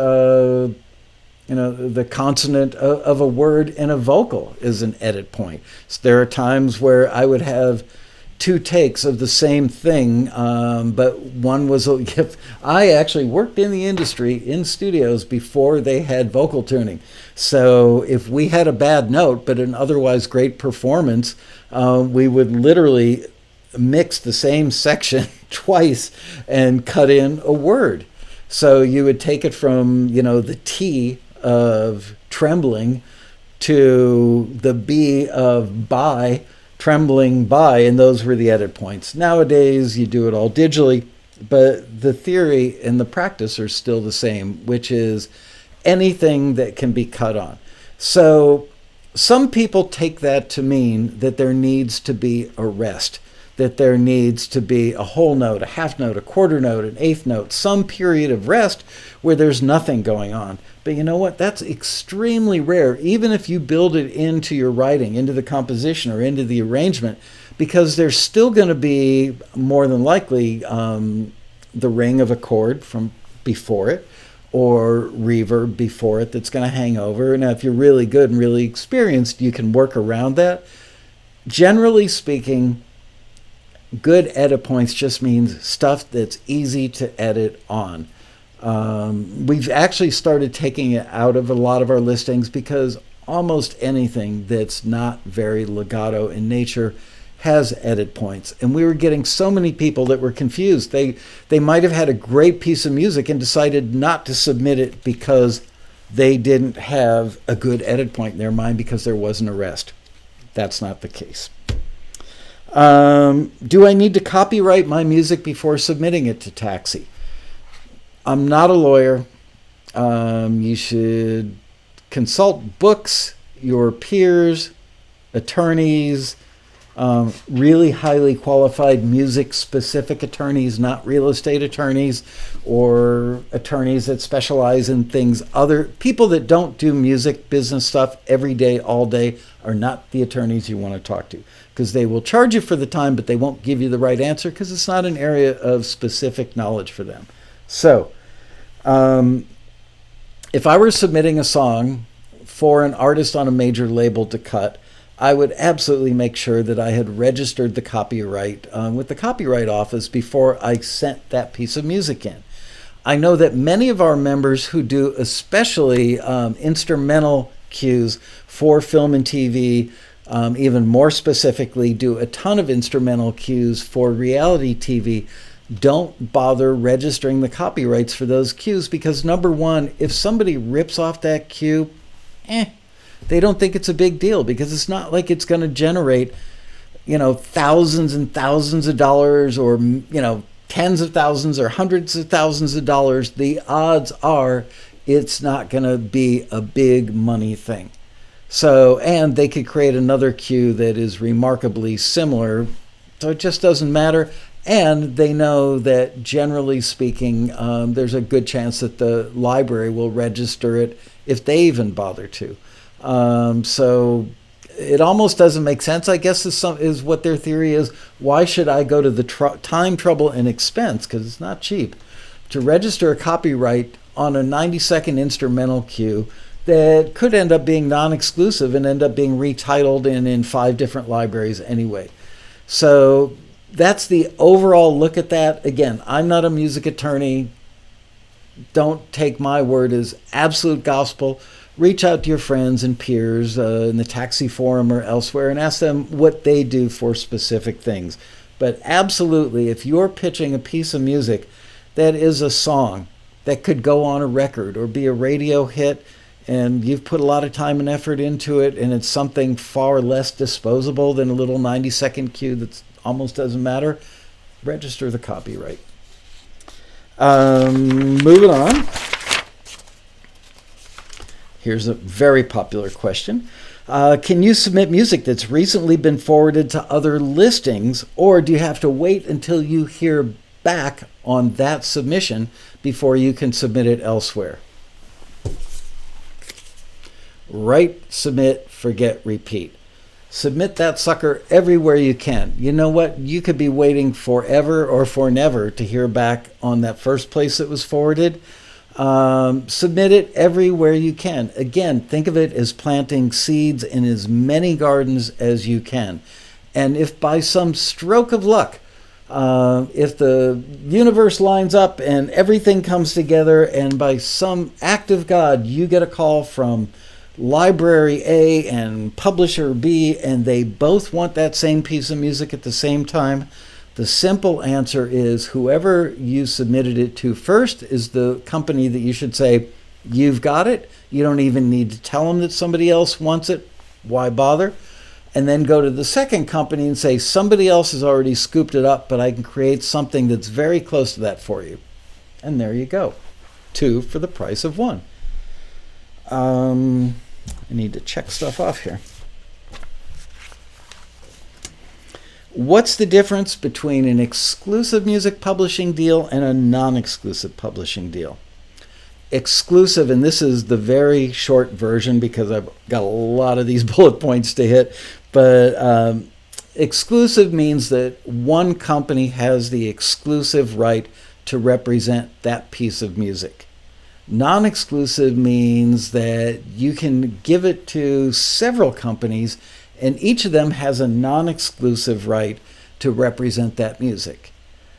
The consonant of a word in a vocal is an edit point. So there are times where I would have two takes of the same thing, but one was, I actually worked in the industry in studios before they had vocal tuning. So if we had a bad note, but an otherwise great performance, we would literally mix the same section twice and cut in a word. So you would take it from, the T of trembling to the B of by, trembling by, and those were the edit points. Nowadays, you do it all digitally, but the theory and the practice are still the same, which is anything that can be cut on. So some people take that to mean that there needs to be a rest, that there needs to be a whole note, a half note, a quarter note, an eighth note, some period of rest where there's nothing going on. But you know what? That's extremely rare, even if you build it into your writing, into the composition, or into the arrangement, because there's still going to be, more than likely, the ring of a chord from before it, or reverb before it that's going to hang over. Now, if you're really good and really experienced, you can work around that. Generally speaking, good edit points just means stuff that's easy to edit on. We've actually started taking it out of a lot of our listings because almost anything that's not very legato in nature has edit points. And we were getting so many people that were confused. They might have had a great piece of music and decided not to submit it because they didn't have a good edit point in their mind because there wasn't a rest. That's not the case. Do I need to copyright my music before submitting it to Taxi? I'm not a lawyer. You should consult books, your peers, attorneys, really highly qualified music-specific attorneys, not real estate attorneys, or attorneys that specialize in things. Other people that don't do music business stuff every day, all day, are not the attorneys you want to talk to, because they will charge you for the time, but they won't give you the right answer because it's not an area of specific knowledge for them. So, if I were submitting a song for an artist on a major label to cut, I would absolutely make sure that I had registered the copyright with the Copyright Office before I sent that piece of music in. I know that many of our members who do especially instrumental cues for film and TV, even more specifically, do a ton of instrumental cues for reality TV, don't bother registering the copyrights for those cues because, number one, if somebody rips off that cue, they don't think it's a big deal because it's not like it's going to generate, thousands and thousands of dollars or, tens of thousands or hundreds of thousands of dollars. The odds are it's not going to be a big money thing. So, and they could create another cue that is remarkably similar. So it just doesn't matter. And they know that generally speaking, there's a good chance that the library will register it if they even bother to. So it almost doesn't make sense, I guess, is what their theory is. Why should I go to the time, trouble, and expense, because it's not cheap, to register a copyright on a 90-second instrumental cue that could end up being non-exclusive and end up being retitled in 5 different libraries anyway. So that's the overall look at that. Again, I'm not a music attorney. Don't take my word as absolute gospel. Reach out to your friends and peers in the Taxi forum or elsewhere and ask them what they do for specific things. But absolutely, if you're pitching a piece of music that is a song that could go on a record or be a radio hit, and you've put a lot of time and effort into it, and it's something far less disposable than a little 90-second cue that almost doesn't matter, register the copyright. Moving on. Here's a very popular question. Can you submit music that's recently been forwarded to other listings, or do you have to wait until you hear back on that submission before you can submit it elsewhere? Write, submit, forget, repeat. Submit that sucker everywhere you can. You know what? You could be waiting forever or for never to hear back on that first place it was forwarded. Submit it everywhere you can. Again, think of it as planting seeds in as many gardens as you can. And if by some stroke of luck, if the universe lines up and everything comes together, and by some act of God, you get a call from library A and publisher B, and they both want that same piece of music at the same time, the simple answer is whoever you submitted it to first is the company that you should say, you've got it. You don't even need to tell them that somebody else wants it. Why bother? And then go to the second company and say, somebody else has already scooped it up, but I can create something that's very close to that for you. And there you go. 2 for the price of 1. I need to check stuff off here. What's the difference between an exclusive music publishing deal and a non-exclusive publishing deal? Exclusive, and this is the very short version because I've got a lot of these bullet points to hit, but exclusive means that one company has the exclusive right to represent that piece of music. Non-exclusive means that you can give it to several companies and each of them has a non-exclusive right to represent that music.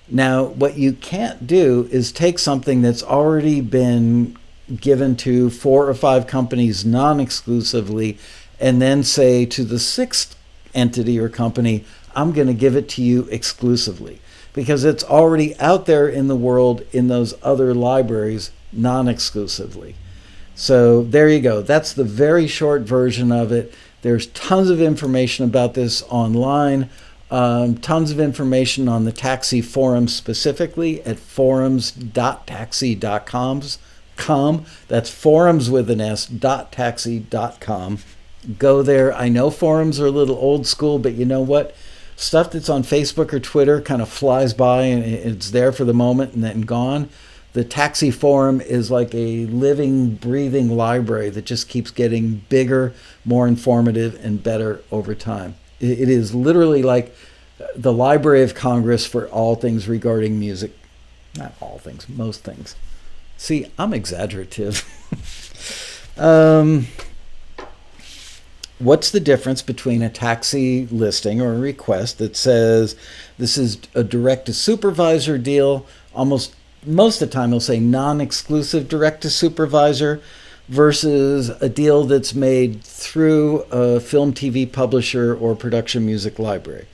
Now, what you can't do is take something that's already been given to 4 or 5 companies non-exclusively and then say to the 6th entity or company, I'm going to give it to you exclusively, because it's already out there in the world in those other libraries non-exclusively. So there you go. That's the very short version of it. There's tons of information about this online, tons of information on the Taxi forum specifically at forums.taxi.com. That's forums with an S, .taxi.com. Go there. I know forums are a little old school, but you know what? Stuff that's on Facebook or Twitter kind of flies by and it's there for the moment and then gone. The Taxi forum is like a living, breathing library that just keeps getting bigger, more informative, and better over time. It is literally like the Library of Congress for all things regarding music. Not all things, most things. See, I'm exaggerative. What's the difference between a taxi listing or a request that says this is a direct-to-supervisor deal? Most of the time, it'll say non-exclusive direct-to-supervisor versus a deal that's made through a film, TV publisher or production music library.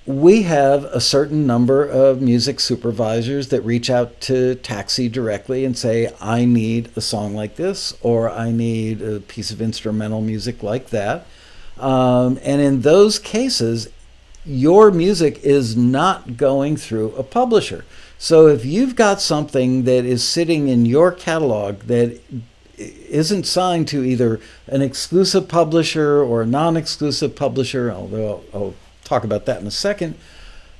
We have a certain number of music supervisors that reach out to Taxi directly and say, I need a song like this, or I need a piece of instrumental music like that. And in those cases, your music is not going through a publisher. So if you've got something that is sitting in your catalog that isn't signed to either an exclusive publisher or a non-exclusive publisher, although I'll talk about that in a second,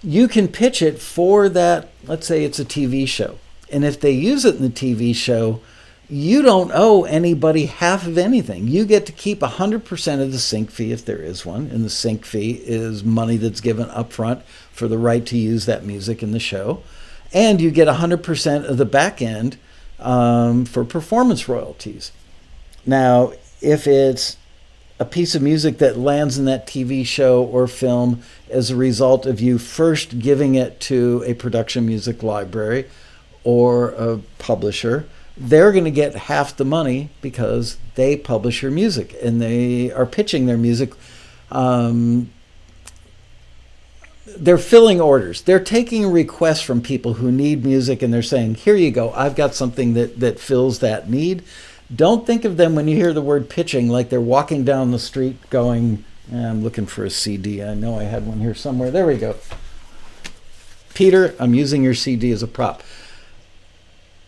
you can pitch it for that. Let's say it's a TV show. And if they use it in the TV show, you don't owe anybody half of anything. You get to keep 100% of the sync fee if there is one. And the sync fee is money that's given up front for the right to use that music in the show. And you get 100% of the back end for performance royalties. Now, if it's a piece of music that lands in that TV show or film as a result of you first giving it to a production music library or a publisher, they're going to get half the money because they publish your music and they are pitching their music. They're filling orders. They're taking requests from people who need music and they're saying, here you go, I've got something that fills that need. Don't think of them when you hear the word pitching like they're walking down the street going, I'm looking for a CD. I know I had one here somewhere. There we go. Peter, I'm using your CD as a prop.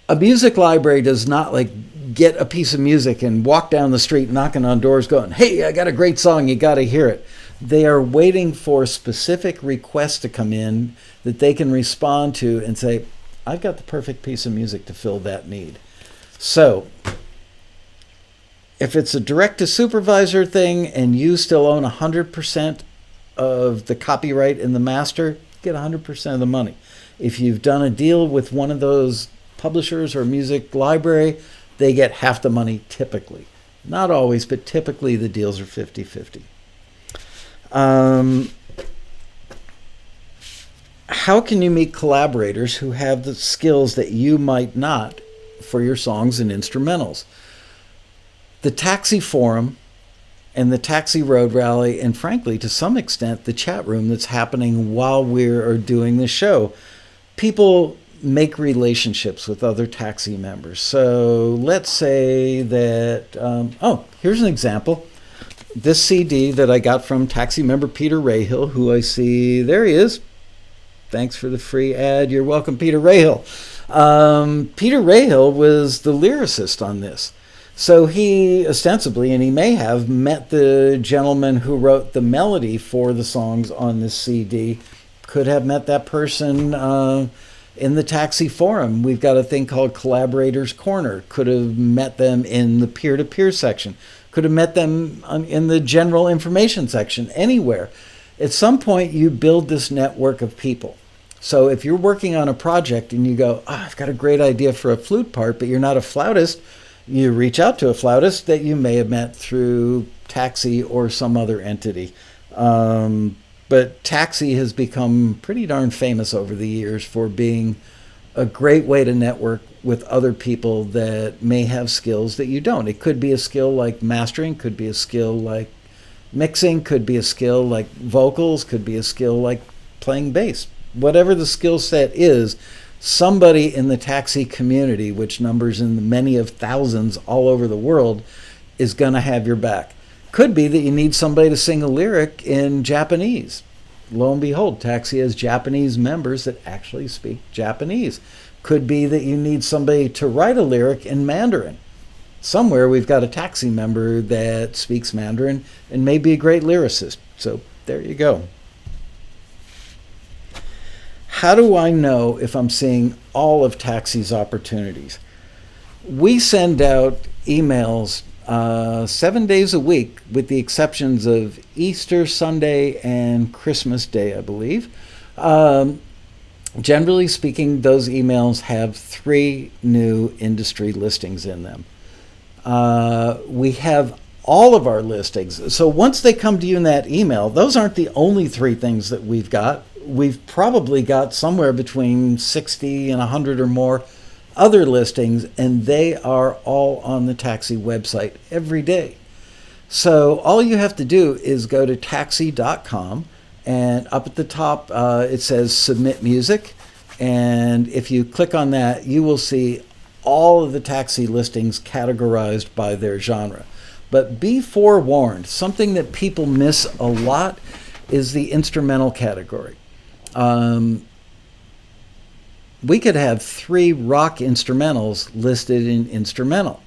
A music library does not like get a piece of music and walk down the street knocking on doors going, hey, I got a great song, you got to hear it. They are waiting for specific requests to come in that they can respond to and say, I've got the perfect piece of music to fill that need. So if it's a direct-to-supervisor thing and you still own 100% of the copyright in the master, get 100% of the money. If you've done a deal with one of those publishers or music library, they get half the money typically. Not always, but typically the deals are 50-50. How can you meet collaborators who have the skills that you might not for your songs and instrumentals? The Taxi Forum and the Taxi Road Rally, and frankly, to some extent, the chat room that's happening while we're doing this show. People make relationships with other Taxi members. So let's say that, here's an example. This CD that I got from Taxi member Peter Rahill, who I see, there he is. Thanks for the free ad. You're welcome, Peter Rahill. Peter Rahill was the lyricist on this. So he ostensibly, and he may have, met the gentleman who wrote the melody for the songs on this CD. Could have met that person in the Taxi Forum. We've got a thing called Collaborators Corner. Could have met them in the peer-to-peer section. Could have met them in the general information section, anywhere. At some point, you build this network of people. So if you're working on a project and you go, I've got a great idea for a flute part, but you're not a flautist, you reach out to a flautist that you may have met through Taxi or some other entity. But Taxi has become pretty darn famous over the years for being a great way to network with other people that may have skills that you don't. It could be a skill like mastering, could be a skill like mixing, could be a skill like vocals, could be a skill like playing bass. Whatever the skill set is, somebody in the Taxi community, which numbers in the many of thousands all over the world, is going to have your back. Could be that you need somebody to sing a lyric in Japanese. Lo and behold, Taxi has Japanese members that actually speak Japanese. Could be that you need somebody to write a lyric in Mandarin. Somewhere we've got a Taxi member that speaks Mandarin and may be a great lyricist. So there you go. How do I know if I'm seeing all of Taxi's opportunities? We send out emails 7 days a week, with the exceptions of Easter Sunday and Christmas Day, I believe. Generally speaking, those emails have 3 new industry listings in them. We have all of our listings. So once they come to you in that email, those aren't the only 3 things that we've got. We've probably got somewhere between 60 and 100 or more other listings, and they are all on the Taxi website every day. So all you have to do is go to taxi.com, and up at the top it says Submit Music. And if you click on that, you will see all of the Taxi listings categorized by their genre. But be forewarned, something that people miss a lot is the instrumental category. We could have 3 rock instrumentals listed in instrumental.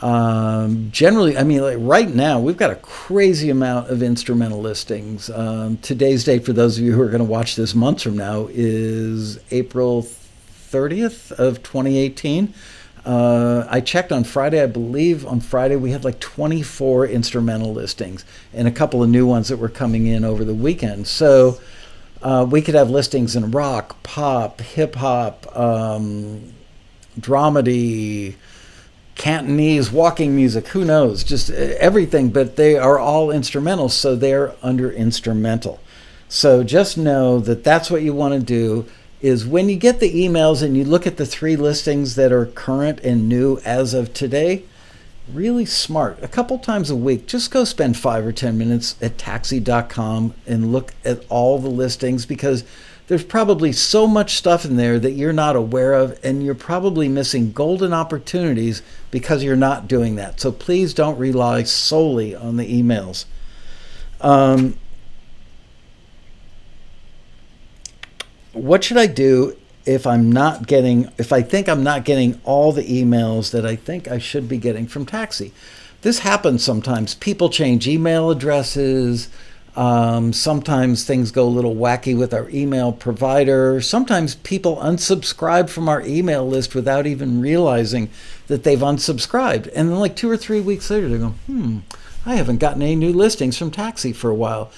Generally, I mean, like right now, we've got a crazy amount of instrumental listings. Today's date, for those of you who are going to watch this months from now, is April 30th of 2018. I checked on Friday. I believe on Friday we had like 24 instrumental listings and a couple of new ones that were coming in over the weekend. So we could have listings in rock, pop, hip-hop, dramedy, Cantonese, walking music, who knows, just everything, but they are all instrumental, so they're under instrumental. So just know that that's what you want to do, is when you get the emails and you look at the 3 listings that are current and new as of today, really smart. A couple times a week, just go spend 5 or 10 minutes at taxi.com and look at all the listings, because there's probably so much stuff in there that you're not aware of, and you're probably missing golden opportunities because you're not doing that. So please don't rely solely on the emails. What should I do if I think I'm not getting all the emails that I think I should be getting from Taxi? This happens sometimes. People change email addresses. Sometimes things go a little wacky with our email provider. Sometimes people unsubscribe from our email list without even realizing that they've unsubscribed. And then like 2 or 3 weeks later, they go, I haven't gotten any new listings from Taxi for a while.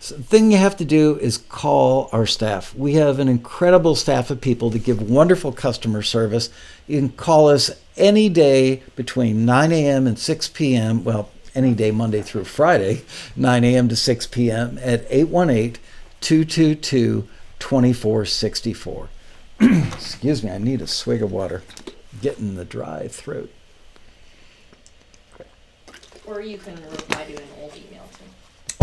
So the thing you have to do is call our staff. We have an incredible staff of people that give wonderful customer service. You can call us any day between 9 a.m. and 6 p.m. Well, any day, Monday through Friday, 9 a.m. to 6 p.m. at 818-222-2464. Excuse me, I need a swig of water. Getting the dry throat. Or you can reply to an old email too.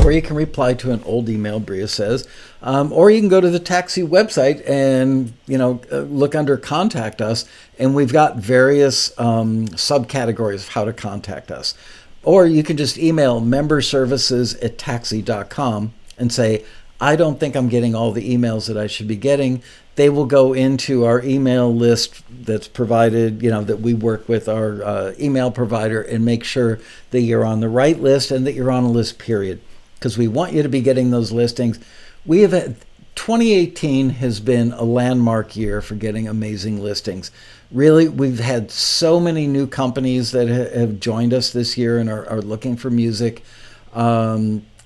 Or you can reply to an old email, Bria says. Or you can go to the Taxi website and, look under Contact Us. And we've got various subcategories of how to contact us. Or you can just email memberservices@taxi.com and say, I don't think I'm getting all the emails that I should be getting. They will go into our email list that's provided, that we work with our email provider and make sure that you're on the right list and that you're on a list, period. Because we want you to be getting those listings. 2018 has been a landmark year for getting amazing listings. Really, we've had so many new companies that have joined us this year and are looking for music.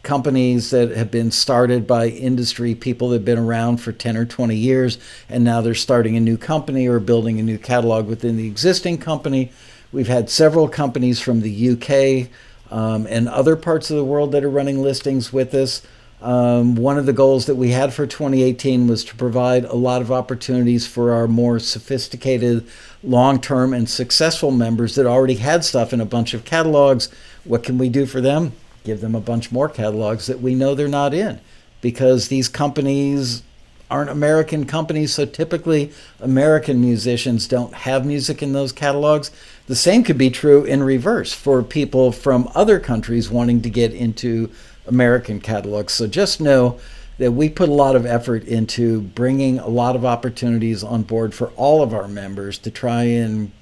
Companies that have been started by industry people that have been around for 10 or 20 years, and now they're starting a new company or building a new catalog within the existing company. We've had several companies from the UK and other parts of the world that are running listings with us. One of the goals that we had for 2018 was to provide a lot of opportunities for our more sophisticated, long-term, and successful members that already had stuff in a bunch of catalogs. What can we do for them? Give them a bunch more catalogs that we know they're not in, because these companies aren't American companies, so typically American musicians don't have music in those catalogs. The same could be true in reverse for people from other countries wanting to get into American catalogs. So just know that we put a lot of effort into bringing a lot of opportunities on board for all of our members to try and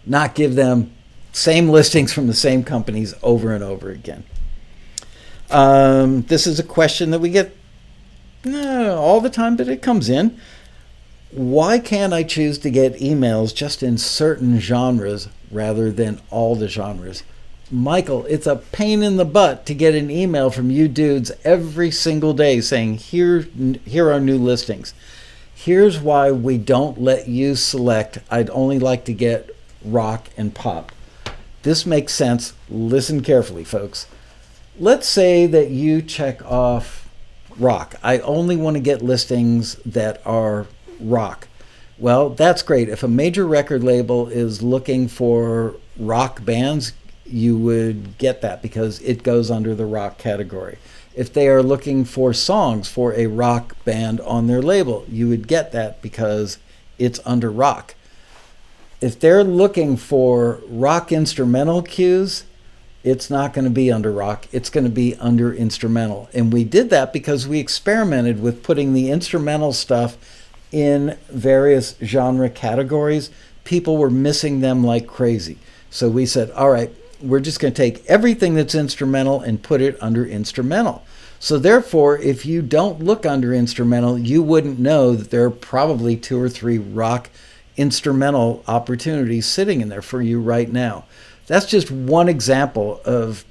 not give them same listings from the same companies over and over again. This is a question that we get all the time, but it comes in. Why can't I choose to get emails just in certain genres rather than all the genres? Michael, it's a pain in the butt to get an email from you dudes every single day saying, here are new listings. Here's why we don't let you select, I'd only like to get rock and pop. This makes sense. Listen carefully, folks. Let's say that you check off rock. I only want to get listings that are rock. Well, that's great. If a major record label is looking for rock bands, you would get that because it goes under the rock category. If they are looking for songs for a rock band on their label, you would get that because it's under rock. If they're looking for rock instrumental cues, it's not going to be under rock. It's going to be under instrumental. And we did that because we experimented with putting the instrumental stuff in various genre categories. People were missing them like crazy. So we said, all right, we're just going to take everything that's instrumental and put it under instrumental. So therefore, if you don't look under instrumental, you wouldn't know that there are probably 2 or 3 rock instrumental opportunities sitting in there for you right now. That's just one example of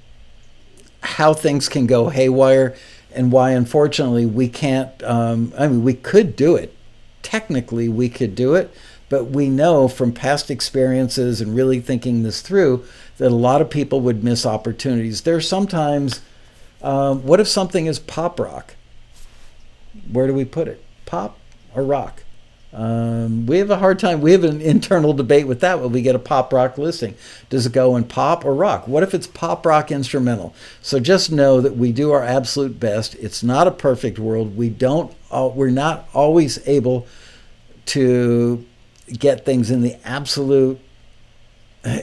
how things can go haywire and why, unfortunately, we can't. We could do it. Technically, we could do it, but we know from past experiences and really thinking this through that a lot of people would miss opportunities. There's sometimes, what if something is pop rock? Where do we put it? Pop or rock? We have a hard time. We have an internal debate with that when we get a pop rock listing. Does it go in pop or rock? What if it's pop rock instrumental? So just know that we do our absolute best. It's not a perfect world. We're not always able to get things in the absolute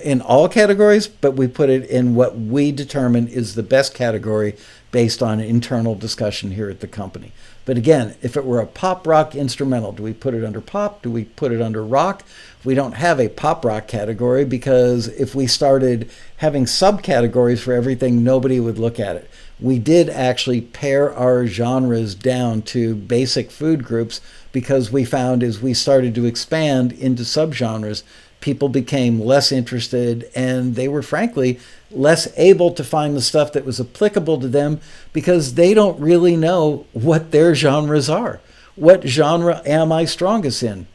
in all categories, but we put it in what we determine is the best category based on internal discussion here at the company. But again, if it were a pop rock instrumental, do we put it under pop? Do we put it under rock? We don't have a pop rock category because if we started having subcategories for everything, nobody would look at it. We did actually pare our genres down to basic food groups because we found as we started to expand into subgenres, people became less interested, and they were frankly less able to find the stuff that was applicable to them because they don't really know what their genres are. What genre am I strongest in?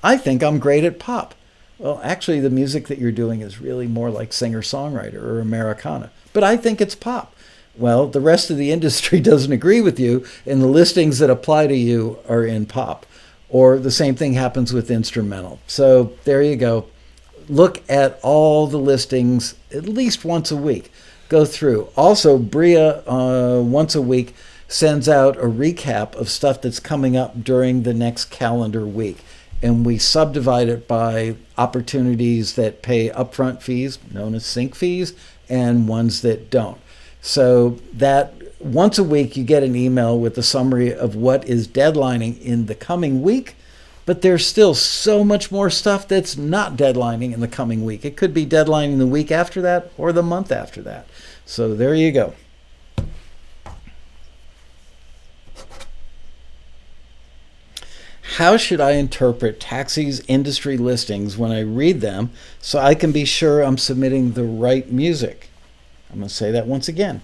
I think I'm great at pop. Well, actually, the music that you're doing is really more like singer-songwriter or Americana, but I think it's pop. Well, the rest of the industry doesn't agree with you, and the listings that apply to you are in pop. Or the same thing happens with instrumental. So there you go. Look at all the listings at least once a week. Go through. Also, Bria once a week sends out a recap of stuff that's coming up during the next calendar week. And we subdivide it by opportunities that pay upfront fees, known as sync fees, and ones that don't. So that once a week you get an email with a summary of what is deadlining in the coming week, but there's still so much more stuff that's not deadlining in the coming week. It could be deadlining the week after that or the month after that. So there you go. How should I interpret Taxi's industry listings when I read them so I can be sure I'm submitting the right music? I'm going to say that once again.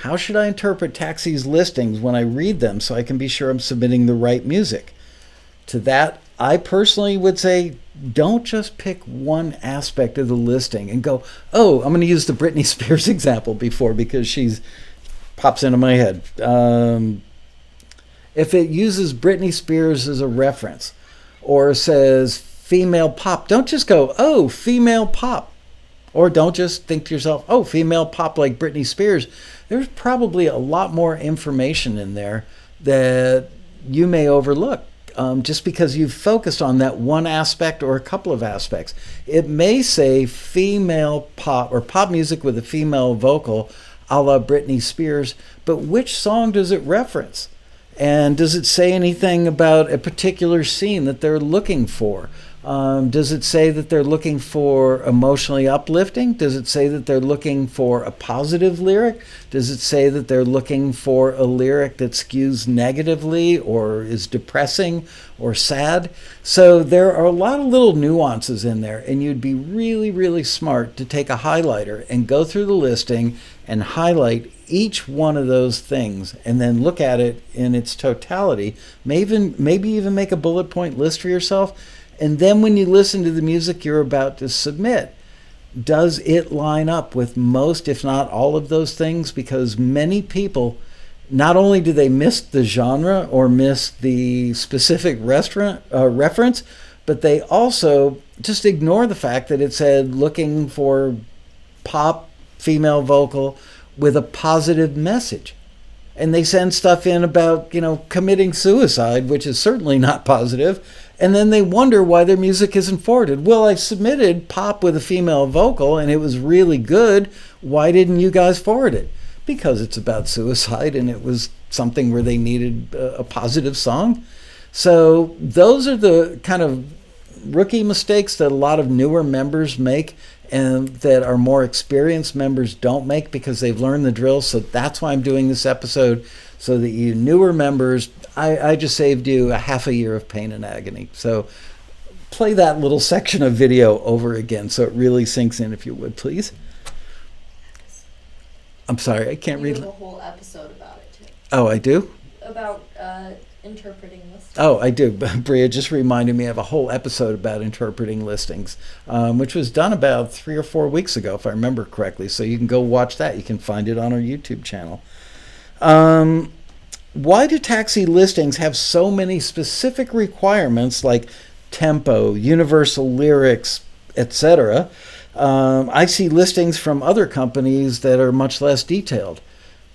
How should I interpret Taxi's listings when I read them so I can be sure I'm submitting the right music? To that, I personally would say, don't just pick one aspect of the listing and go, oh, I'm going to use the Britney Spears example before because she's pops into my head. If it uses Britney Spears as a reference or says female pop, don't just go, oh, female pop. Or don't just think to yourself, oh, female pop like Britney Spears. There's probably a lot more information in there that you may overlook just because you've focused on that one aspect or a couple of aspects. It may say female pop or pop music with a female vocal a la Britney Spears, but which song does it reference? And does it say anything about a particular scene that they're looking for? Does it say that they're looking for emotionally uplifting? Does it say that they're looking for a positive lyric? Does it say that they're looking for a lyric that skews negatively or is depressing or sad? So there are a lot of little nuances in there, and you'd be really, really smart to take a highlighter and go through the listing and highlight each one of those things and then look at it in its totality. Maybe even make a bullet point list for yourself. And then when you listen to the music you're about to submit, does it line up with most, if not all of those things? Because many people, not only do they miss the genre or miss the specific reference, but they also just ignore the fact that it said looking for pop female vocal with a positive message. And they send stuff in about, committing suicide, which is certainly not positive. And then they wonder why their music isn't forwarded. Well, I submitted pop with a female vocal and it was really good. Why didn't you guys forward it? Because it's about suicide and it was something where they needed a positive song. So those are the kind of rookie mistakes that a lot of newer members make and that our more experienced members don't make because they've learned the drill. So that's why I'm doing this episode, so that you newer members, I just saved you a half a year of pain and agony. So play that little section of video over again so it really sinks in, if you would, please. I'm sorry, I can't read. You have a whole episode about it, too. Oh, I do? About interpreting listings. Oh, I do. Bria just reminded me of a whole episode about interpreting listings, which was done about 3 or 4 weeks ago, if I remember correctly. So you can go watch that. You can find it on our YouTube channel. Why do taxi listings have so many specific requirements like tempo, universal lyrics, etc.? I see listings from other companies that are much less detailed.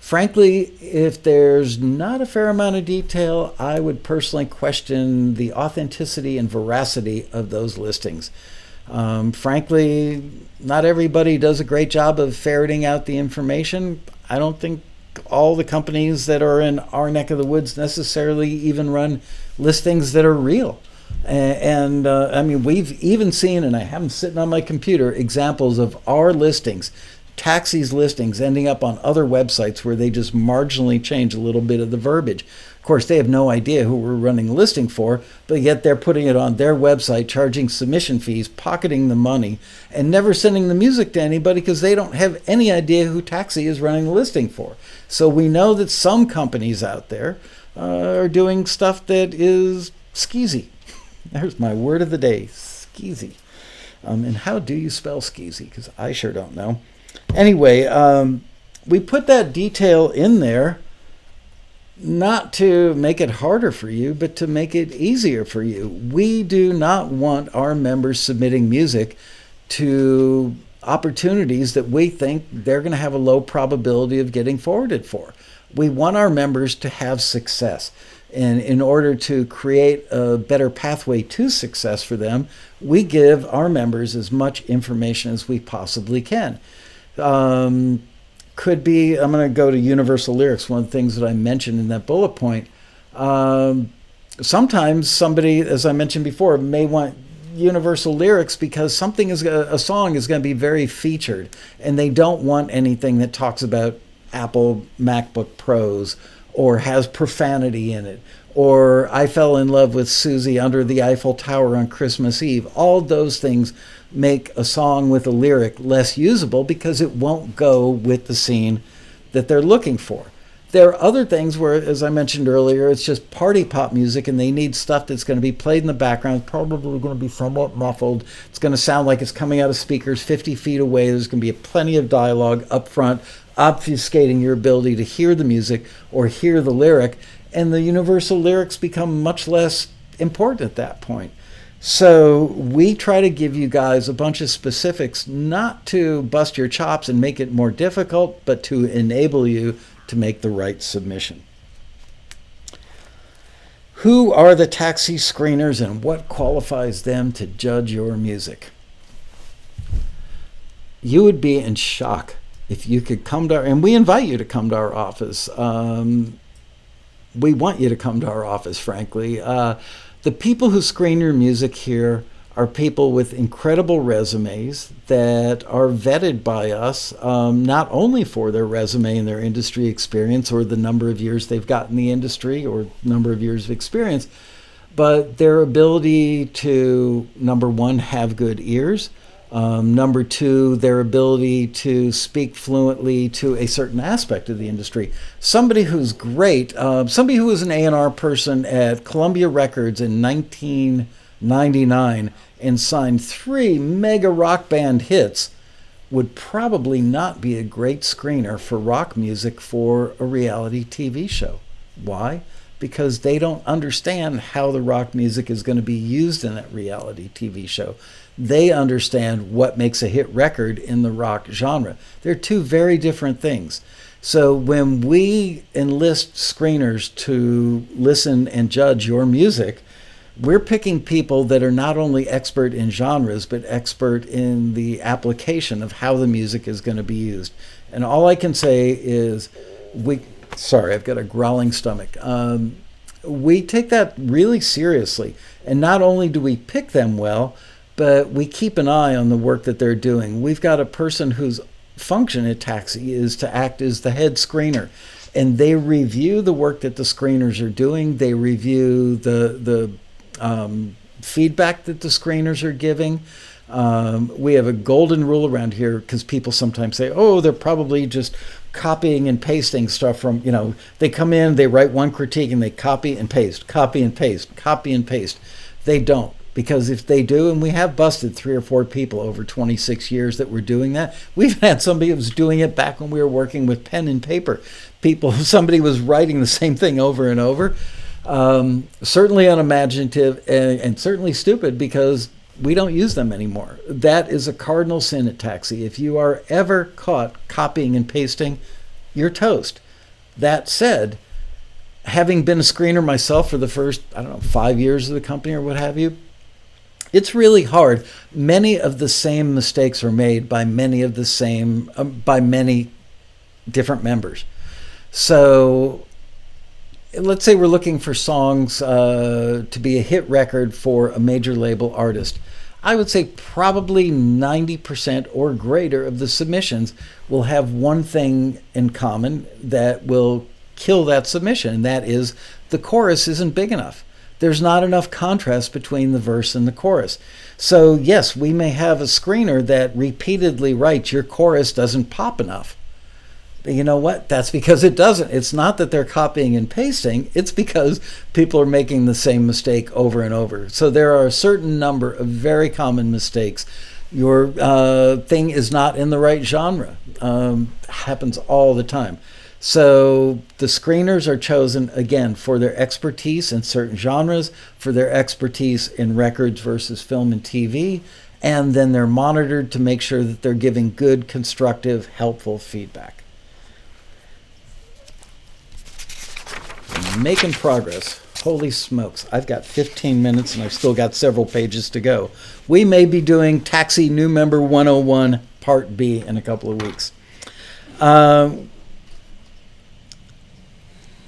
Frankly, if there's not a fair amount of detail, I would personally question the authenticity and veracity of those listings. Frankly, not everybody does a great job of ferreting out the information. I don't think all the companies that are in our neck of the woods necessarily even run listings that are real. I mean, we've even seen, and I have them sitting on my computer, examples of our listings Taxi's listings ending up on other websites where they just marginally change a little bit of the verbiage. Of course, they have no idea who we're running a listing for, but yet they're putting it on their website, charging submission fees, pocketing the money, and never sending the music to anybody because they don't have any idea who Taxi is running the listing for. So we know that some companies out there are doing stuff that is skeezy. There's my word of the day, skeezy. And how do you spell skeezy? Because I sure don't know. Anyway, we put that detail in there not to make it harder for you, but to make it easier for you. We do not want our members submitting music to opportunities that we think they're going to have a low probability of getting forwarded for. We want our members to have success. And in order to create a better pathway to success for them, we give our members as much information as we possibly can. Could be, I'm going to go to universal lyrics, one of the things that I mentioned in that bullet point. Sometimes somebody, as I mentioned before, may want universal lyrics because a song is going to be very featured, and they don't want anything that talks about Apple MacBook Pros or has profanity in it, or I fell in love with Susie under the Eiffel Tower on Christmas Eve. All those things make a song with a lyric less usable because it won't go with the scene that they're looking for. There are other things where, as I mentioned earlier, it's just party pop music and they need stuff that's going to be played in the background, probably going to be somewhat muffled. It's going to sound like it's coming out of speakers 50 feet away. There's going to be plenty of dialogue up front, obfuscating your ability to hear the music or hear the lyric, and the universal lyrics become much less important at that point. So we try to give you guys a bunch of specifics, not to bust your chops and make it more difficult, but to enable you to make the right submission. Who are the Taxi screeners and what qualifies them to judge your music? You would be in shock if you could come to our, and we invite you to come to our office. We want you to come to our office, frankly. The people who screen your music here are people with incredible resumes that are vetted by us, not only for their resume and their industry experience or the number of years they've got in the industry or number of years of experience, but their ability to, number one, have good ears, number two, their ability to speak fluently to a certain aspect of the industry. Somebody who's great, somebody who was an A&R person at Columbia Records in 1999 and signed 3 mega rock band hits would probably not be a great screener for rock music for a reality TV show. Why? Because they don't understand how the rock music is going to be used in that reality TV show. They understand what makes a hit record in the rock genre. They're two very different things. So when we enlist screeners to listen and judge your music, we're picking people that are not only expert in genres, but expert in the application of how the music is going to be used. And all I can say is sorry, I've got a growling stomach. We take that really seriously. And not only do we pick them well, but we keep an eye on the work that they're doing. We've got a person whose function at Taxi is to act as the head screener. And they review the work that the screeners are doing. They review the feedback that the screeners are giving. We have a golden rule around here because people sometimes say, oh, they're probably just copying and pasting stuff from, they come in, they write one critique and they copy and paste, copy and paste, copy and paste. They don't. Because if they do, and we have busted 3 or 4 people over 26 years that were doing that. We've had somebody who was doing it back when we were working with pen and paper. Somebody was writing the same thing over and over. Certainly unimaginative and certainly stupid because we don't use them anymore. That is a cardinal sin at Taxi. If you are ever caught copying and pasting, you're toast. That said, having been a screener myself for the first, 5 years of the company or what have you, it's really hard. Many of the same mistakes are made by many different members. So let's say we're looking for songs to be a hit record for a major label artist. I would say probably 90% or greater of the submissions will have one thing in common that will kill that submission, and that is the chorus isn't big enough. There's not enough contrast between the verse and the chorus. So yes, we may have a screener that repeatedly writes, your chorus doesn't pop enough. But you know what? That's because it doesn't. It's not that they're copying and pasting. It's because people are making the same mistake over and over. So there are a certain number of very common mistakes. Your thing is not in the right genre. Happens all the time. So the screeners are chosen, again, for their expertise in certain genres, for their expertise in records versus film and TV, and then they're monitored to make sure that they're giving good, constructive, helpful feedback. Making progress. Holy smokes. I've got 15 minutes and I've still got several pages to go. We may be doing Taxi New Member 101 Part B in a couple of weeks.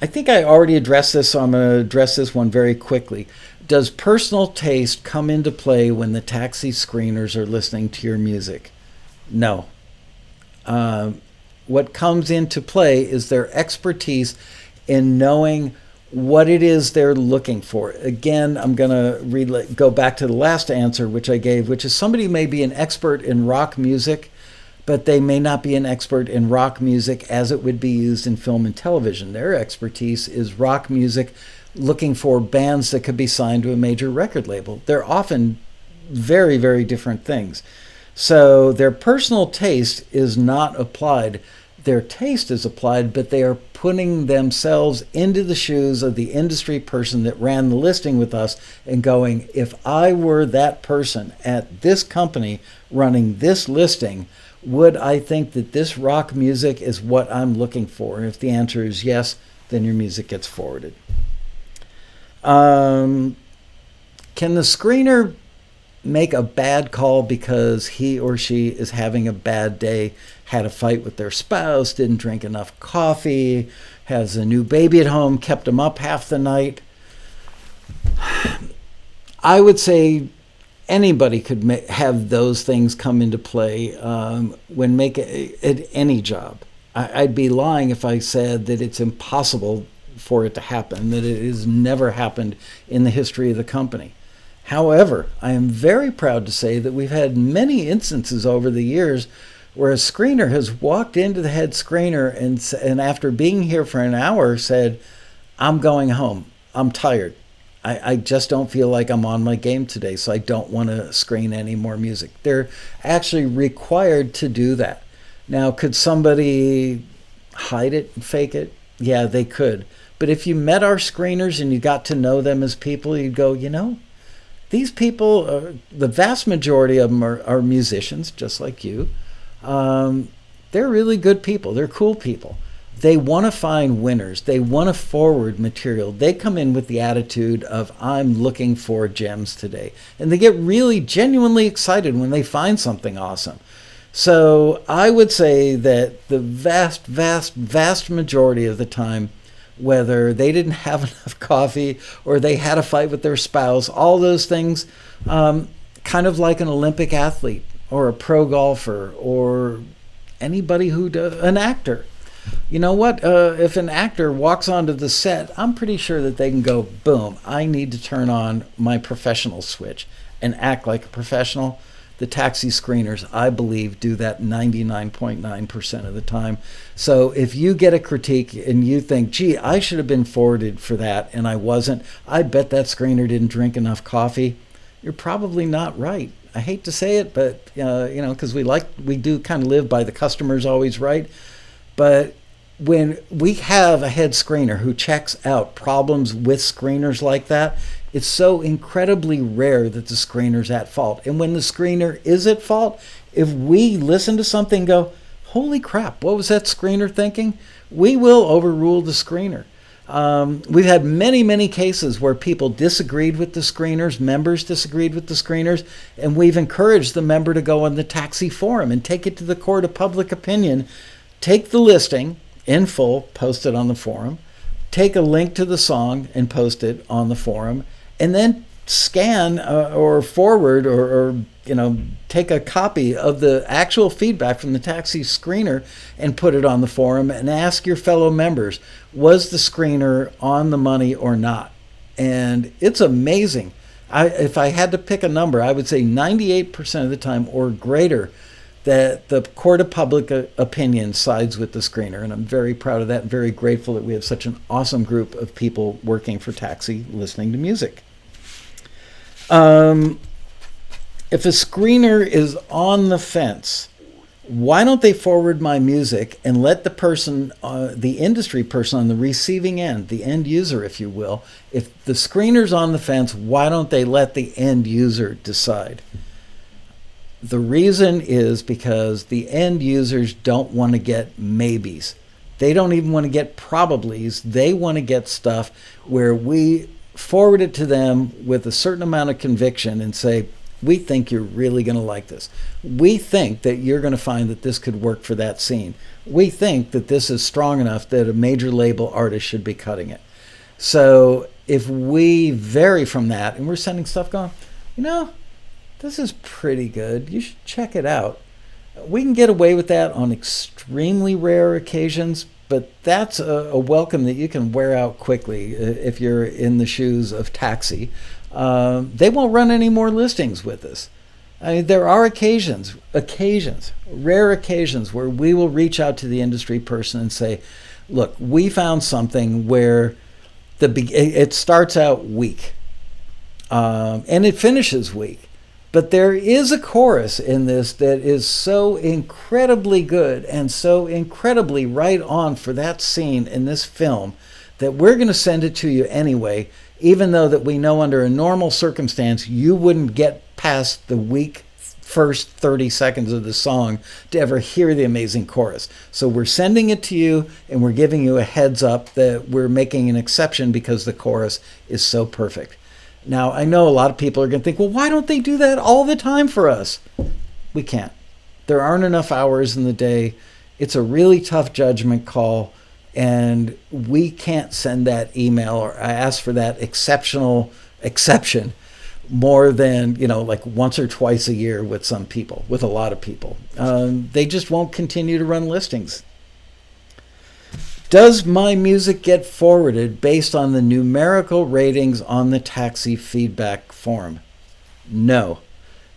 I think I already addressed this, so I'm going to address this one very quickly. Does personal taste come into play when the taxi screeners are listening to your music? No. What comes into play is their expertise in knowing what it is they're looking for. Again, I'm going to go back to the last answer which I gave, which is somebody may be an expert in rock music, but they may not be an expert in rock music as it would be used in film and television. Their expertise is rock music, looking for bands that could be signed to a major record label. They're often very, very different things. So their personal taste is not applied. Their taste is applied, but they are putting themselves into the shoes of the industry person that ran the listing with us and going, if I were that person at this company running this listing, would I think that this rock music is what I'm looking for? And if the answer is yes, then your music gets forwarded. Can the screener make a bad call because he or she is having a bad day, had a fight with their spouse, didn't drink enough coffee, has a new baby at home, kept them up half the night? I would say anybody could have those things come into play when making any job. I'd be lying if I said that it's impossible for it to happen, that it has never happened in the history of the company. However, I am very proud to say that we've had many instances over the years where a screener has walked into the head screener and after being here for an hour said, I'm going home. I'm tired. I just don't feel like I'm on my game today, so I don't want to screen any more music. They're actually required to do that. Now, could somebody hide it and fake it? Yeah, they could. But if you met our screeners and you got to know them as people, you'd go, you know, these people, the vast majority of them are musicians, just like you. They're really good people. They're cool people. They want to find winners. They want to forward material. They come in with the attitude of, I'm looking for gems today. And they get really genuinely excited when they find something awesome. So I would say that the vast, vast, vast majority of the time, whether they didn't have enough coffee or they had a fight with their spouse, all those things, kind of like an Olympic athlete or a pro golfer or anybody an actor. You know what? If an actor walks onto the set, I'm pretty sure that they can go, boom, I need to turn on my professional switch and act like a professional. The taxi screeners, I believe, do that 99.9% of the time. So if you get a critique and you think, gee, I should have been forwarded for that and I wasn't, I bet that screener didn't drink enough coffee, you're probably not right. I hate to say it, but because we do kind of live by the customer's always right. But when we have a head screener who checks out problems with screeners like that, it's so incredibly rare that the screener's at fault. And when the screener is at fault, if we listen to something and go, holy crap, what was that screener thinking? We will overrule the screener. We've had many, many cases where people disagreed with the screeners, members disagreed with the screeners, and we've encouraged the member to go on the taxi forum and take it to the court of public opinion, take the listing in full, post it on the forum, take a link to the song and post it on the forum, and then scan or forward or take a copy of the actual feedback from the taxi screener and put it on the forum and ask your fellow members, was the screener on the money or not? And it's amazing. If I had to pick a number, I would say 98% of the time or greater that the court of public opinion sides with the screener. And I'm very proud of that and very grateful that we have such an awesome group of people working for Taxi listening to music. If a screener is on the fence, why don't they forward my music and let the person, the industry person on the receiving end, the end user, if you will, if the screener's on the fence, why don't they let the end user decide? The reason is because the end users don't want to get maybes. They don't even want to get probablys. They want to get stuff where we forward it to them with a certain amount of conviction and say, we think you're really going to like this. We think that you're going to find that this could work for that scene. We think that this is strong enough that a major label artist should be cutting it. So if we vary from that and we're sending stuff going, this is pretty good, you should check it out. We can get away with that on extremely rare occasions, but that's a welcome that you can wear out quickly if you're in the shoes of Taxi. They won't run any more listings with us. I mean, there are occasions, rare occasions where we will reach out to the industry person and say, look, we found something where it starts out weak and it finishes weak. But there is a chorus in this that is so incredibly good and so incredibly right on for that scene in this film that we're going to send it to you anyway, even though that we know under a normal circumstance you wouldn't get past the weak first 30 seconds of the song to ever hear the amazing chorus. So we're sending it to you and we're giving you a heads up that we're making an exception because the chorus is so perfect. Now, I know a lot of people are going to think, well, why don't they do that all the time for us? We can't. There aren't enough hours in the day. It's a really tough judgment call, and we can't send that email or ask for that exceptional exception more than, like once or twice a year with some people, with a lot of people. They just won't continue to run listings. Does my music get forwarded based on the numerical ratings on the Taxi feedback form? No.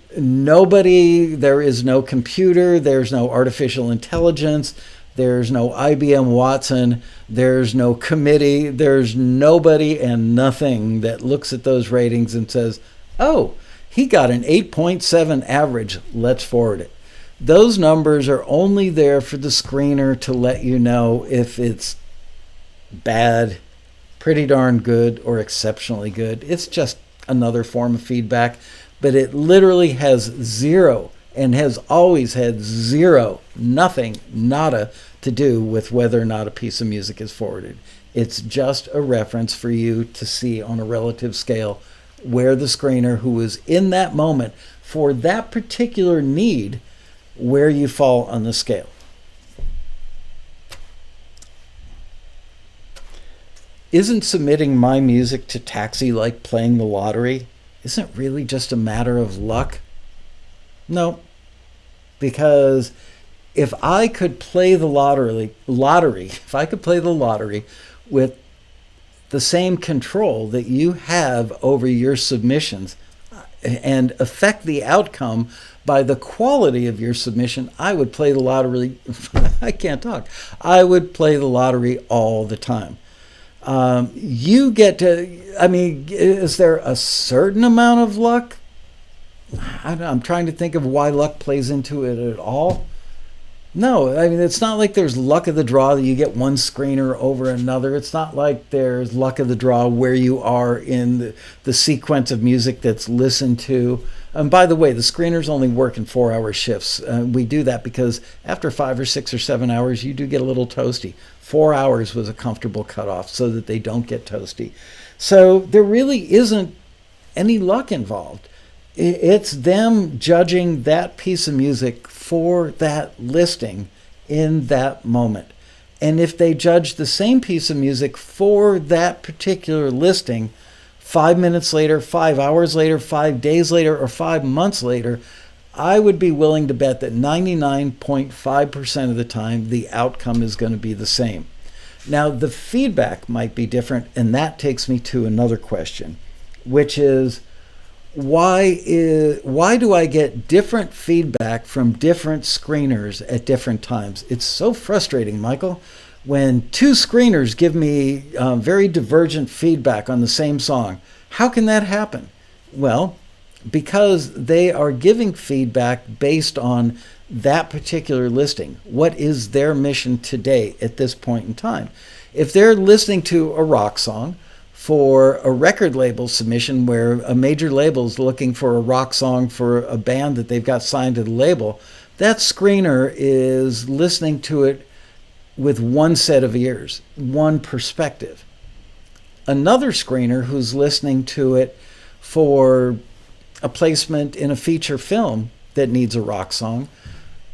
There is no computer, there's no artificial intelligence, there's no IBM Watson, there's no committee, there's nobody and nothing that looks at those ratings and says, oh, he got an 8.7 average, let's forward it. Those numbers are only there for the screener to let you know if it's bad, pretty darn good, or exceptionally good. It's just another form of feedback, but it literally has zero and has always had zero, nothing, nada to do with whether or not a piece of music is forwarded. It's just a reference for you to see on a relative scale where the screener who is in that moment for that particular need, where you fall on the scale. Isn't submitting my music to Taxi like playing the lottery? Isn't it really just a matter of luck? No, because if I could play the lottery, if I could play the lottery with the same control that you have over your submissions and affect the outcome by the quality of your submission, I would play the lottery. I can't talk. I would play the lottery all the time. You get to, is there a certain amount of luck? I'm trying to think of why luck plays into it at all. No, it's not like there's luck of the draw that you get one screener over another. It's not like there's luck of the draw where you are in the sequence of music that's listened to. And by the way, the screeners only work in 4-hour shifts. We do that because after 5 or 6 or 7 hours, you do get a little toasty. 4 hours was a comfortable cutoff so that they don't get toasty. So there really isn't any luck involved. It's them judging that piece of music for that listing in that moment. And if they judge the same piece of music for that particular listing 5 minutes later, 5 hours later, 5 days later, or 5 months later, I would be willing to bet that 99.5% of the time, the outcome is going to be the same. Now, the feedback might be different, and that takes me to another question, which is, why do I get different feedback from different screeners at different times? It's so frustrating, Michael, when two screeners give me very divergent feedback on the same song. How can that happen? Well, because they are giving feedback based on that particular listing. What is their mission today at this point in time? If they're listening to a rock song for a record label submission where a major label is looking for a rock song for a band that they've got signed to the label, that screener is listening to it with one set of ears, one perspective. Another screener who's listening to it for a placement in a feature film that needs a rock song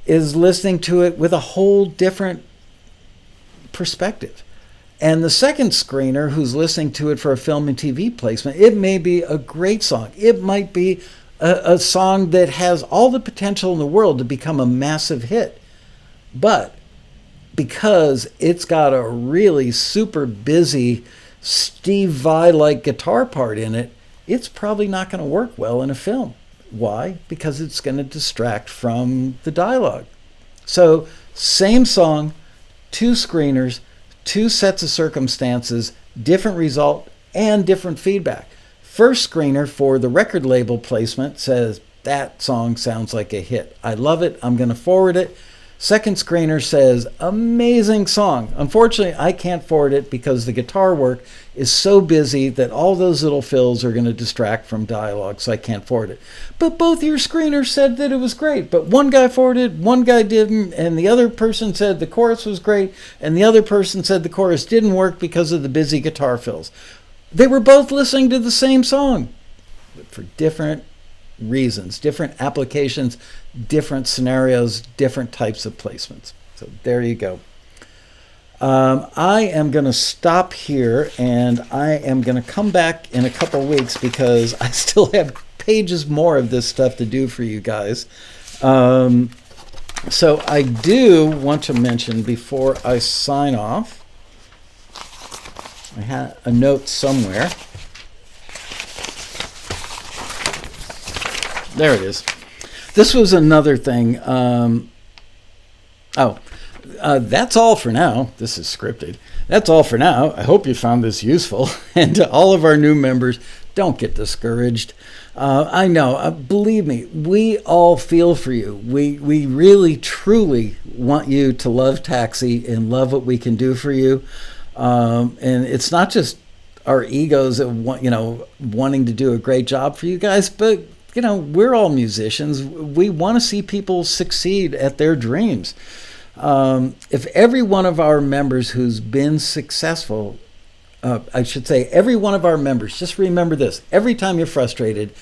is listening to it with a whole different perspective. And the second screener who's listening to it for a film and TV placement, it may be a great song. It might be a song that has all the potential in the world to become a massive hit. But because it's got a really super busy Steve Vai-like guitar part in it, it's probably not going to work well in a film. Why? Because it's going to distract from the dialogue. So, same song, two screeners, two sets of circumstances, different result, and different feedback. First screener for the record label placement says, that song sounds like a hit. I love it. I'm going to forward it. Second screener says, amazing song. Unfortunately, I can't forward it because the guitar work is so busy that all those little fills are going to distract from dialogue, so I can't forward it. But both your screeners said that it was great. But one guy forwarded, one guy didn't, and the other person said the chorus was great, and the other person said the chorus didn't work because of the busy guitar fills. They were both listening to the same song, but for different reasons, different applications, different scenarios, different types of placements. So there you go. I am going to stop here, and I am going to come back in a couple weeks because I still have pages more of this stuff to do for you guys. So I do want to mention before I sign off, I had a note somewhere. There it is. This was another thing. That's all for now. This is scripted. That's all for now. I hope you found this useful. And to all of our new members, don't get discouraged. I know, believe me, we all feel for you. We really, truly want you to love Taxi and love what we can do for you. And it's not just our egos that wanting to do a great job for you guys, but we're all musicians. We want to see people succeed at their dreams. If every one of our members who's been successful, I should say every one of our members, just remember this, every time you're frustrated,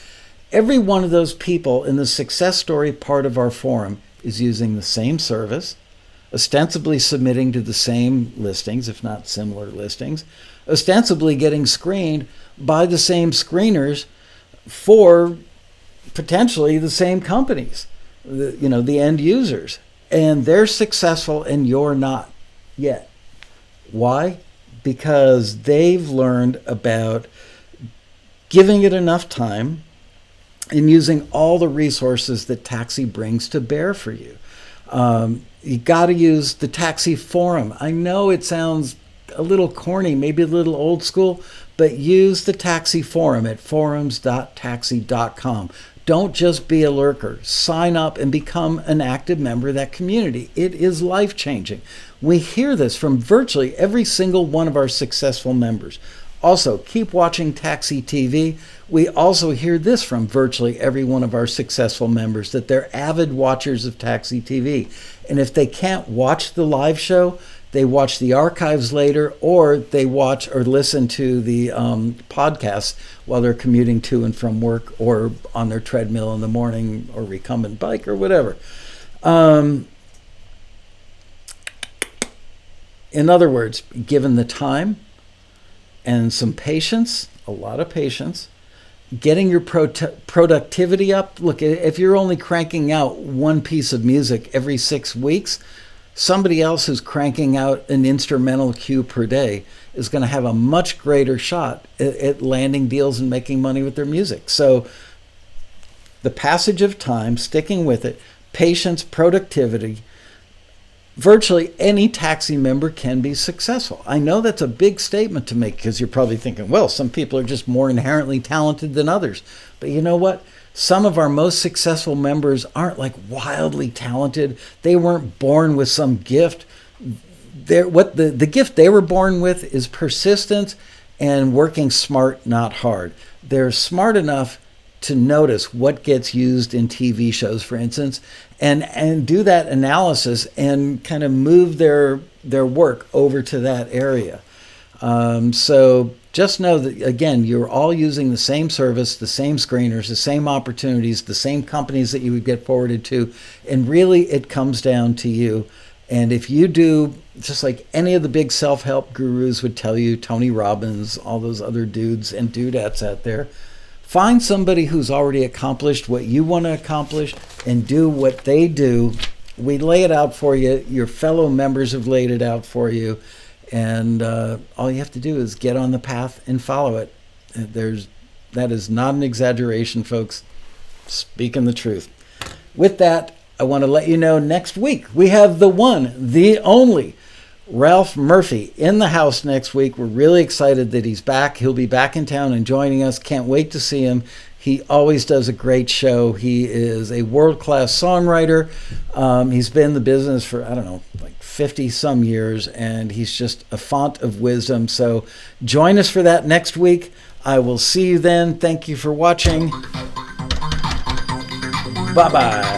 every one of those people in the success story part of our forum is using the same service, ostensibly submitting to the same listings, if not similar listings, ostensibly getting screened by the same screeners for potentially the same companies, the end users. And they're successful and you're not yet. Why? Because they've learned about giving it enough time and using all the resources that Taxi brings to bear for you. You got to use the Taxi forum. I know it sounds a little corny, maybe a little old school, but use the Taxi forum at forums.taxi.com. Don't just be a lurker. Sign up and become an active member of that community. It is life-changing. We hear this from virtually every single one of our successful members. Also, keep watching TAXITV. We also hear this from virtually every one of our successful members, that they're avid watchers of TAXITV. And if they can't watch the live show, they watch the archives later, or they watch or listen to the podcasts while they're commuting to and from work, or on their treadmill in the morning, or recumbent bike, or whatever. In other words, given the time and some patience, a lot of patience, getting your productivity up. Look, if you're only cranking out one piece of music every 6 weeks, somebody else who's cranking out an instrumental cue per day is going to have a much greater shot at landing deals and making money with their music. So the passage of time, sticking with it, patience, productivity, virtually any taxi member can be successful. I know that's a big statement to make because you're probably thinking, well, some people are just more inherently talented than others. But you know what? Some of our most successful members aren't like wildly talented. They weren't born with some gift. The gift they were born with is persistence and working smart, not hard. They're smart enough to notice what gets used in TV shows, for instance, and do that analysis and kind of move their work over to that area. So just know that, again, you're all using the same service, the same screeners, the same opportunities, the same companies that you would get forwarded to, and really it comes down to you. And if you do, just like any of the big self-help gurus would tell you, Tony Robbins, all those other dudes and dudettes out there, find somebody who's already accomplished what you want to accomplish and do what they do. We lay it out for you. Your fellow members have laid it out for you. And all you have to do is get on the path and follow it. That is not an exaggeration, folks. Speaking the truth. With that, I want to let you know next week we have the one, the only Ralph Murphy in the house next week. We're really excited that he's back. He'll be back in town and joining us. Can't wait to see him. He always does a great show. He is a world-class songwriter. He's been in the business for, I don't know, like 50 some years, and he's just a font of wisdom. So join us for that next week. I will see you then. Thank you for watching. Bye-bye.